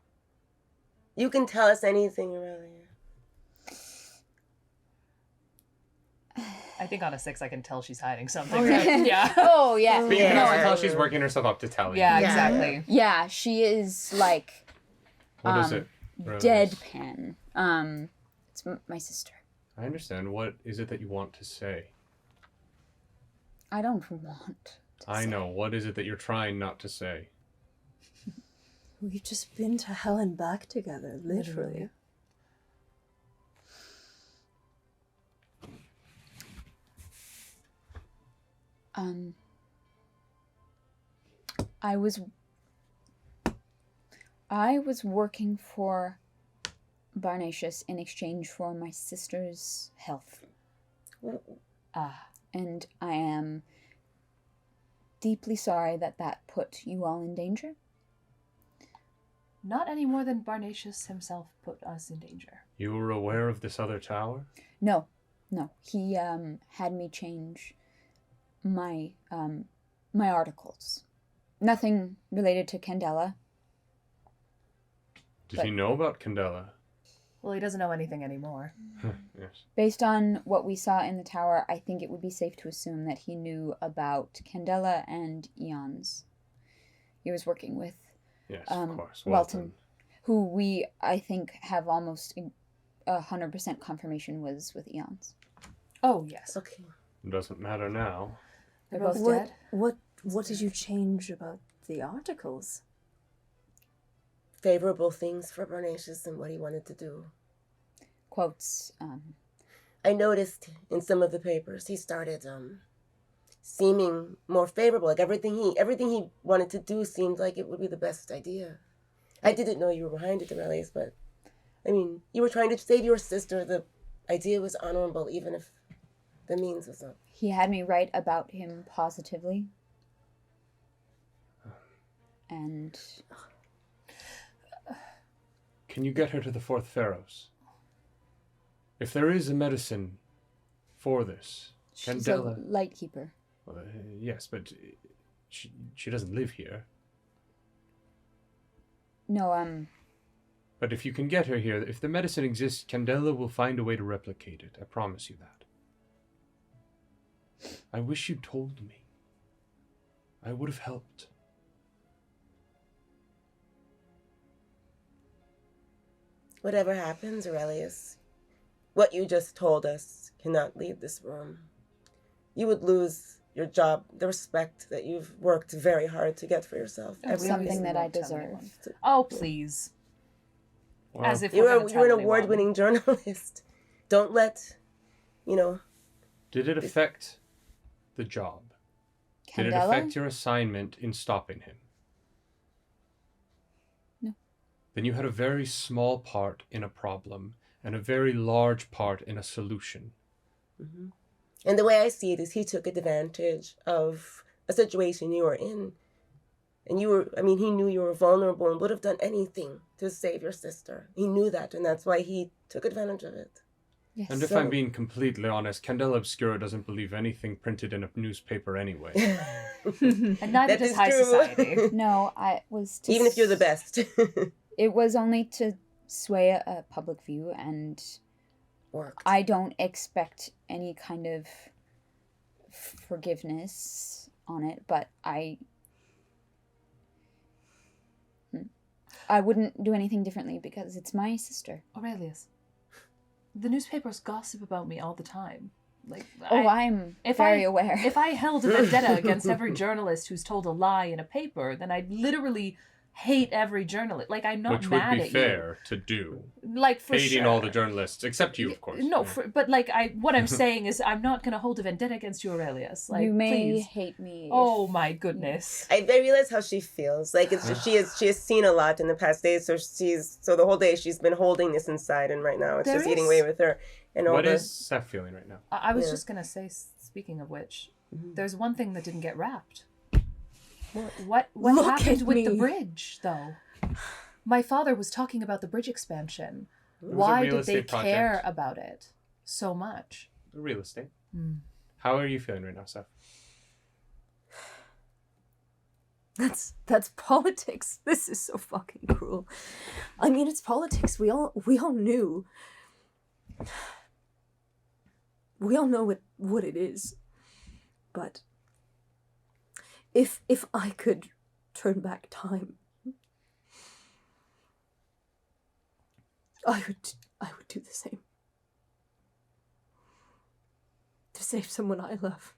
You can tell us anything, Aurelia. I think on a 6 I can tell she's hiding something. Oh, right? yeah. Yeah. Oh yeah. But you Yeah. can also tell she's working herself up to telling. Yeah, you. exactly. Yeah, she is like What is it? Rose? deadpan. It's my sister. I understand. What is it that you want to say? I don't want to I say. know. What is it that you're trying not to say? We've just been to hell and back together, literally. I was working for Barnatius in exchange for my sister's health. And I am deeply sorry that put you all in danger. Not any more than Barnatius himself put us in danger. You were aware of this other tower? No. He had me change my my articles. Nothing related to Candela. Did he know about Candela? Well, he doesn't know anything anymore. Yes. Based on what we saw in the tower, I think it would be safe to assume that he knew about Candela and Eons. He was working with Yes, of course. Welton, who we, I think, have almost 100% confirmation was with Eons. Oh, yes. Okay. It doesn't matter now. They're both What, dead. what did you change about the articles? Favorable things for Barnatius and what he wanted to do. Quotes. I noticed in some of the papers he started seeming more favorable. Like everything he wanted to do seemed like it would be the best idea. I didn't know you were behind it, Aurelius, but I mean, you were trying to save your sister. The idea was honorable, even if the means was not. He had me write about him positively. And Can you get her to the Fourth Pharaohs? If there is a medicine for this, she's Candela. a light keeper. Well, yes, but she doesn't live here. No, But if you can get her here, if the medicine exists, Candela will find a way to replicate it. I promise you that. I wish you'd told me. I would have helped. Whatever happens, Aurelius, what you just told us cannot leave this room. You would lose your job, the respect that you've worked very hard to get for yourself. Oh, Every something reason. that I won't tell deserve. anyone. Oh, please. Well, As if we're gonna You're tell an anyone. award-winning journalist. Don't let, did it affect the job? Did it Candela? affect your assignment in stopping him? No. Then you had a very small part in a problem and a very large part in a solution. Mm-hmm. And the way I see it is he took advantage of a situation you were in. And he knew you were vulnerable and would have done anything to save your sister. He knew that, and that's why he took advantage of it. Yes. And if I'm being completely honest, Candela Obscura doesn't believe anything printed in a newspaper anyway. And neither That does is high true. society. No, I was to Even if you're the best. It was only to sway a public view, and Worked. I don't expect any kind of forgiveness on it, but I wouldn't do anything differently because it's my sister. Aurelius, the newspapers gossip about me all the time. Like, I'm very aware. If I held a vendetta against every journalist who's told a lie in a paper, then I'd literally hate every journalist. Like, I'm not Which would mad be at fair to do. you. Like, for Hating sure. all the journalists, except you, of course. No, Yeah. but like, what I'm saying is, I'm not gonna hold a vendetta against you, Aurelius. Like, you may please. hate me. Oh my goodness. I realize how she feels. Like she has seen a lot in the past days, so the whole day she's been holding this inside, and right now it's There just eating is- away with her. And all What the is Seth feeling right now? I was Yeah. just gonna say, speaking of which, there's one thing that didn't get wrapped. What Look happened at with the me. bridge, though? My father was talking about the bridge expansion. was a Why real did they estate project. care about it so much? The real estate. Hmm. How are you feeling right now, Seth? That's politics. This is so fucking cruel. I mean, it's politics. We all knew. We all know what it is. But if I could turn back time, I would do the same. To save someone I love.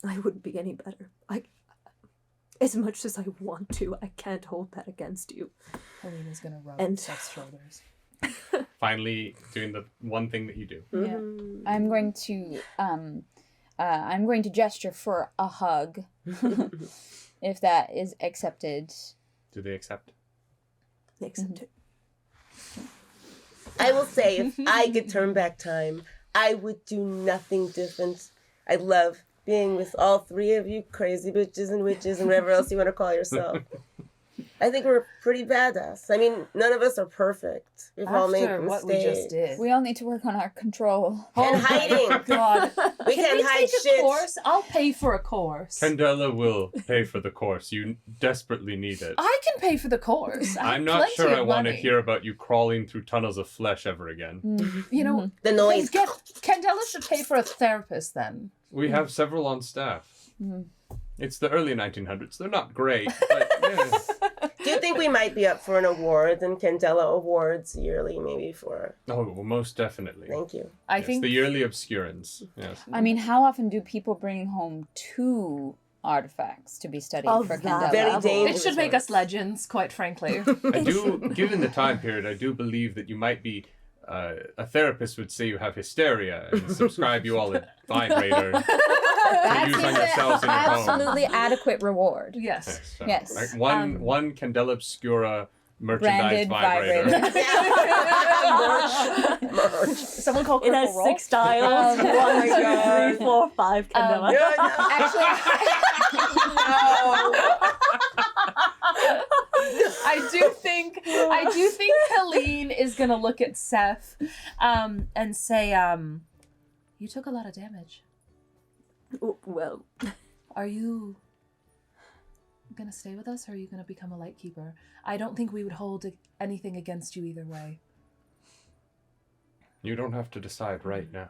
I wouldn't be any better. As much as I want to, I can't hold that against you. Helena's gonna rub And- Seth's shoulders. Finally doing the one thing that you do. Yeah. I'm going to gesture for a hug, if that is accepted. Do they accept? They accept it. I will say, if I could turn back time, I would do nothing different. I love being with all three of you crazy bitches and witches and whatever else you want to call yourself. I think we're pretty badass. I mean, none of us are perfect. We've all made After mistakes. what we just did. We all need to work on our control. And hiding. God. We Can can't we hide take a shit. course? I'll pay for a course. Candela will pay for the course. You desperately need it. I can pay for the course. I have I'm not plenty sure of I want to money. hear about you crawling through tunnels of flesh ever again. You know, The noise. Candela should pay for a therapist then. We have several on staff. It's the early 1900s. They're not great, but yeah. Do you think we might be up for an award and Candela Awards yearly, maybe for? Oh, well, most definitely. Thank you. I Yes, think the yearly obscurance. Yes. I mean, how often do people bring home 2 artifacts to be studied Of for that Candela? Very level. dangerous. it should make us legends, quite frankly. I do, given the time period, I do believe that you might be. A therapist would say you have hysteria and subscribe you all a vibrator to That use on seems yourselves in an your home. absolutely adequate reward. Yes. Yes. So, Yes. like one Candela Obscura merchandise Branded vibrator. Merch. Someone call It has Critical Role. 6 dials. Oh 1, my 2, God. 3, 4, 5. Candela. I do think Helene is gonna look at Seth and say, you took a lot of damage. Well, Are you gonna stay with us or are you gonna become a lightkeeper? I don't think we would hold anything against you either way. You don't have to decide right now.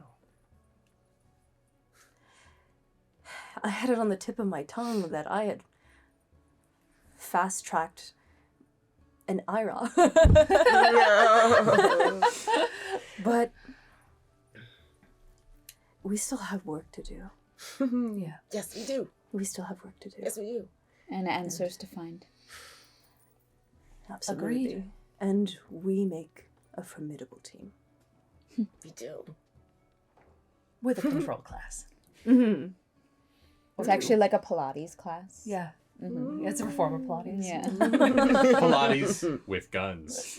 I had it on the tip of my tongue that I had fast-tracked an IRA. No. But we still have work to do. Yeah. Yes, we do. We still have work to do. Yes, we do. And answers to find. Absolutely. Agreed. And we make a formidable team. We do. With a control class. Mm-hmm. It's actually like a Pilates class. Yeah. Mm-hmm. It's a reformer Pilates. Yeah. Pilates with guns.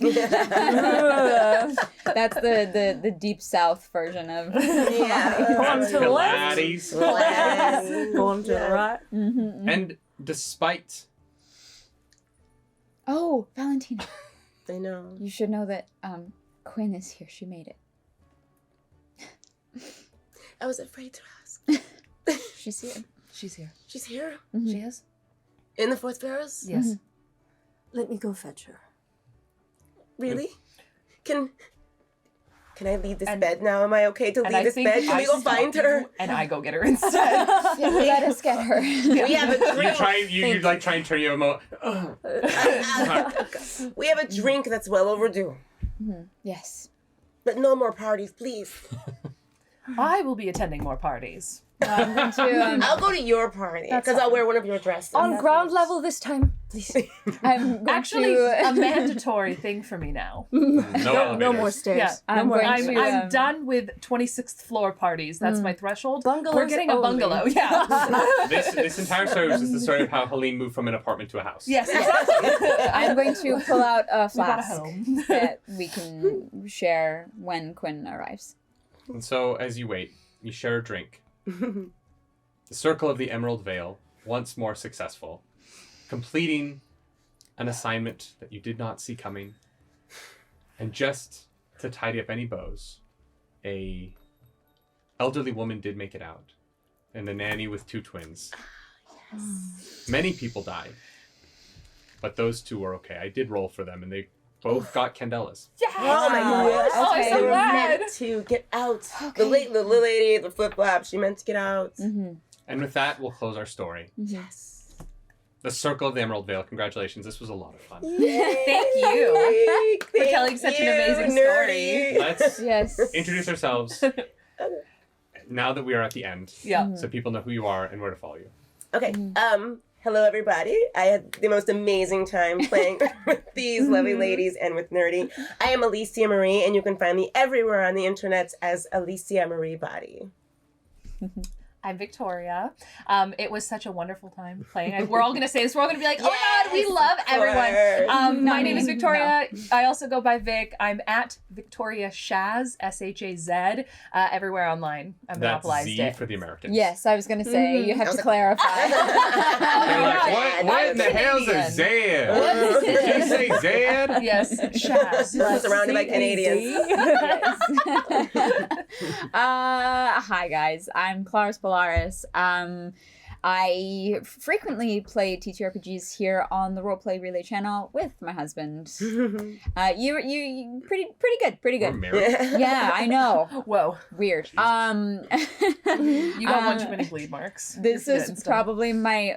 That's the deep south version of Yeah. On to the left. Pilates. Pilates. Going to the right. Mm-hmm. And despite Oh, Valentina. I know. You should know that Quinn is here. She made it. I was afraid to ask. She's here. She's here. She's here? Mhm. She is? In the Fourth Pharaohs? Yes. Let me go fetch her. Really? Can I leave this And- bed now? Am I okay to And leave I this think bed? Can I we go stop find you, her? and I go get her instead. Yeah, let us get her. We have a You drink. try and turn your emo. We have a drink that's well overdue. Yes. But no more parties, please. I will be attending more parties. I'm going to. I'll go to your party That's because I'll fine. wear one of your dresses. On ground level this time, please. I'm going Actually, to. a mandatory thing for me now. No elevators. more stairs. Yeah, No I'm more going elevators. I'm done with 26th floor parties. That's my threshold. Bungalows We're getting a only. bungalow. Yeah. This entire story was just the story of how Helene moved from an apartment to a house. Yes, exactly. I'm going to pull out a We bought a flask home. that we can share when Quinn arrives. And so, as you wait, you share a drink. The Circle of the Emerald Veil, once more successful, completing an assignment that you did not see coming. And just to tidy up any bows, a elderly woman did make it out, and a nanny with 2 twins. Many people died, but those 2 were okay. I did roll for them, and they both got Candelas. Yes. Oh my Wow. gosh. Oh, I'm Okay. so They were glad. meant to get out. Okay. The lady, the flip flop, she meant to get out. Mm-hmm. And with that, we'll close our story. Yes. The Circle of the Emerald Veil. Congratulations. This was a lot of fun. Thank you for telling such an amazing story. Let's Yes. introduce ourselves now that we are at the end, Yeah. so people know who you are and where to follow you. Okay. Hello everybody. I had the most amazing time playing with these lovely ladies and with Nerdy. I am Alicia Marie, and you can find me everywhere on the internet as Alicia Marie Body. I'm Victoria. It was such a wonderful time playing. We're all going to say this. We're all going to be like, oh my God, we Yes, love of everyone. course. My name is Victoria. I also go by Vic. I'm at Victoria Shaz, S-H-A-Z, everywhere online. I That's monopolized Z it. for the Americans. Yes, I was going to say, you have I was to like- clarify. They're like, what in the hell's a Canadian. Zed? Did you say Zed? Yes, Shaz. I'm surrounded by Canadians. Hi guys, I'm Claris Polaris. I frequently play TTRPGs here on the Roleplay Relay channel with my husband. You pretty good. We're married. Yeah, I know. Whoa. Weird. You got one too many bleed marks. This You're is good, so. probably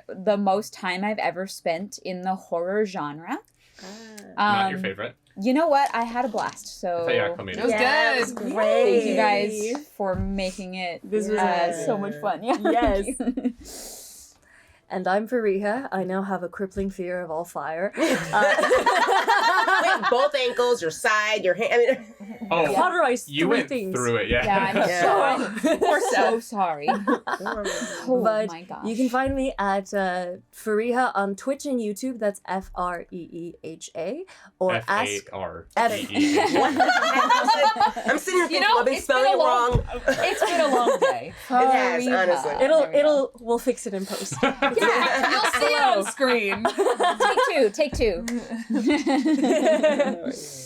the most time I've ever spent in the horror genre. Not your favorite. You know what? I had a blast. So I thought you acclimated. It was Yes, good. great. thank you guys for making it This was so much fun. Yeah. Yes. thank you. And I'm Fariha. I now have a crippling fear of all fire. Wait, both ankles, your side, your hand. I mean, Oh, How do I you three went things? through it, yeah. Yeah, I'm so sorry. Oh But my gosh. you can find me at Fariha on Twitch and YouTube. That's Freeha. Or ask F-A-R-E-E. I'm sitting here thinking, know, I've been it's been spelling a it long- wrong. It's been a long day. It has, honestly. we'll fix it in post. Yeah, you'll see it on screen. Take two.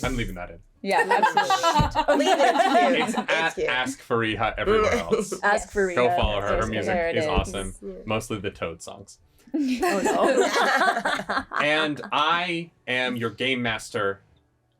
I'm leaving that in. Yeah, absolutely. Leave it. It's at cute. Ask Fariha everywhere else. Ask Fariha. Go follow her. Her There music it is is. awesome. Mostly the Toad songs. Oh no. And I am your game master,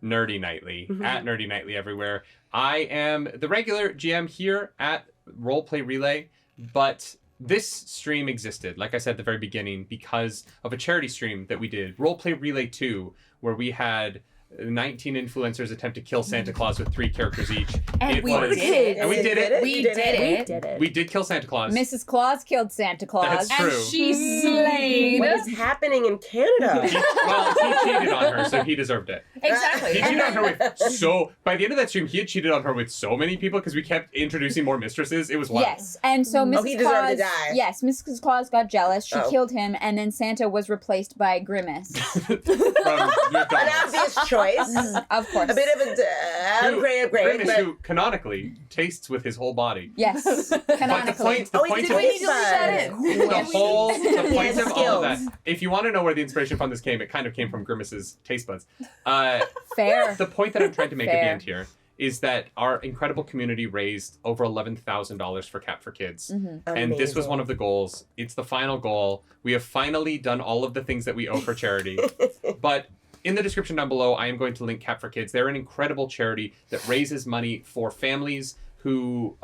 Nerdy Nightly, at Nerdy Nightly everywhere. I am the regular GM here at Roleplay Relay, but this stream existed, like I said at the very beginning, because of a charity stream that we did, Roleplay Relay 2, where we had 19 influencers attempt to kill Santa Claus with 3 characters each. And It we was- did it. And we did it. We You did We it. did it. We did kill Santa Claus. Mrs. Claus killed Santa Claus. That's true. And she slayed. What is happening in Canada? Well, he cheated on her, so he deserved it. Exactly. He cheated on her with by the end of that stream, he had cheated on her with so many people because we kept introducing more mistresses. It was wild. Yes, and so Mrs. he deserved Claus. to die. Yes, Mrs. Claus got jealous. She Oh. killed him, and then Santa was replaced by Grimace. From An McDonald's. obvious choice. Of course. A bit of a upgrade, Grimace, but who canonically tastes with his whole body. Yes. But the Canonically. point, the oh, point did of we need to leave that in? the point of all of that. Skills. If you want to know where the inspiration from this came, it kind of came from Grimace's taste buds. Fair. The point that I'm trying to make at the Fair. end here is that our incredible community raised over $11,000 for Cap for Kids. And this was one of the goals. It's the final goal. We have finally done all of the things that we owe for charity. But in the description down below, I am going to link Cap for Kids. They're an incredible charity that raises money for families who,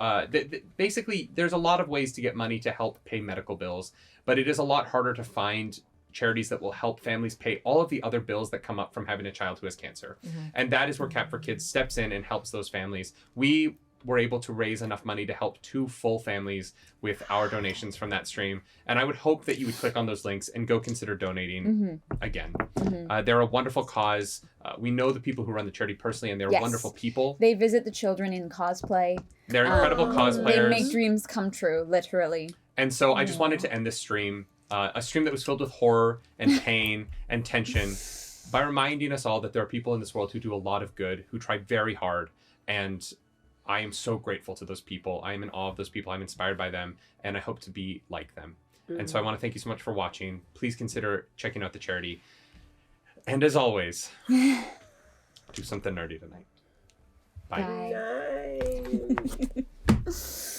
basically, there's a lot of ways to get money to help pay medical bills, but it is a lot harder to find charities that will help families pay all of the other bills that come up from having a child who has cancer. And that is where Cap for Kids steps in and helps those families. We were able to raise enough money to help 2 full families with our donations from that stream. And I would hope that you would click on those links and go consider donating again. They're a wonderful cause. We know the people who run the charity personally, and they're Yes. wonderful people. They visit the children in cosplay. They're incredible They cosplayers. make dreams come true, literally. And so I just wanted to end this stream, a stream that was filled with horror and pain and tension, by reminding us all that there are people in this world who do a lot of good, who try very hard. And I am so grateful to those people. I am in awe of those people. I'm inspired by them, and I hope to be like them. And so I want to thank you so much for watching. Please consider checking out the charity. And as always, do something nerdy tonight. Bye. Bye. Nice.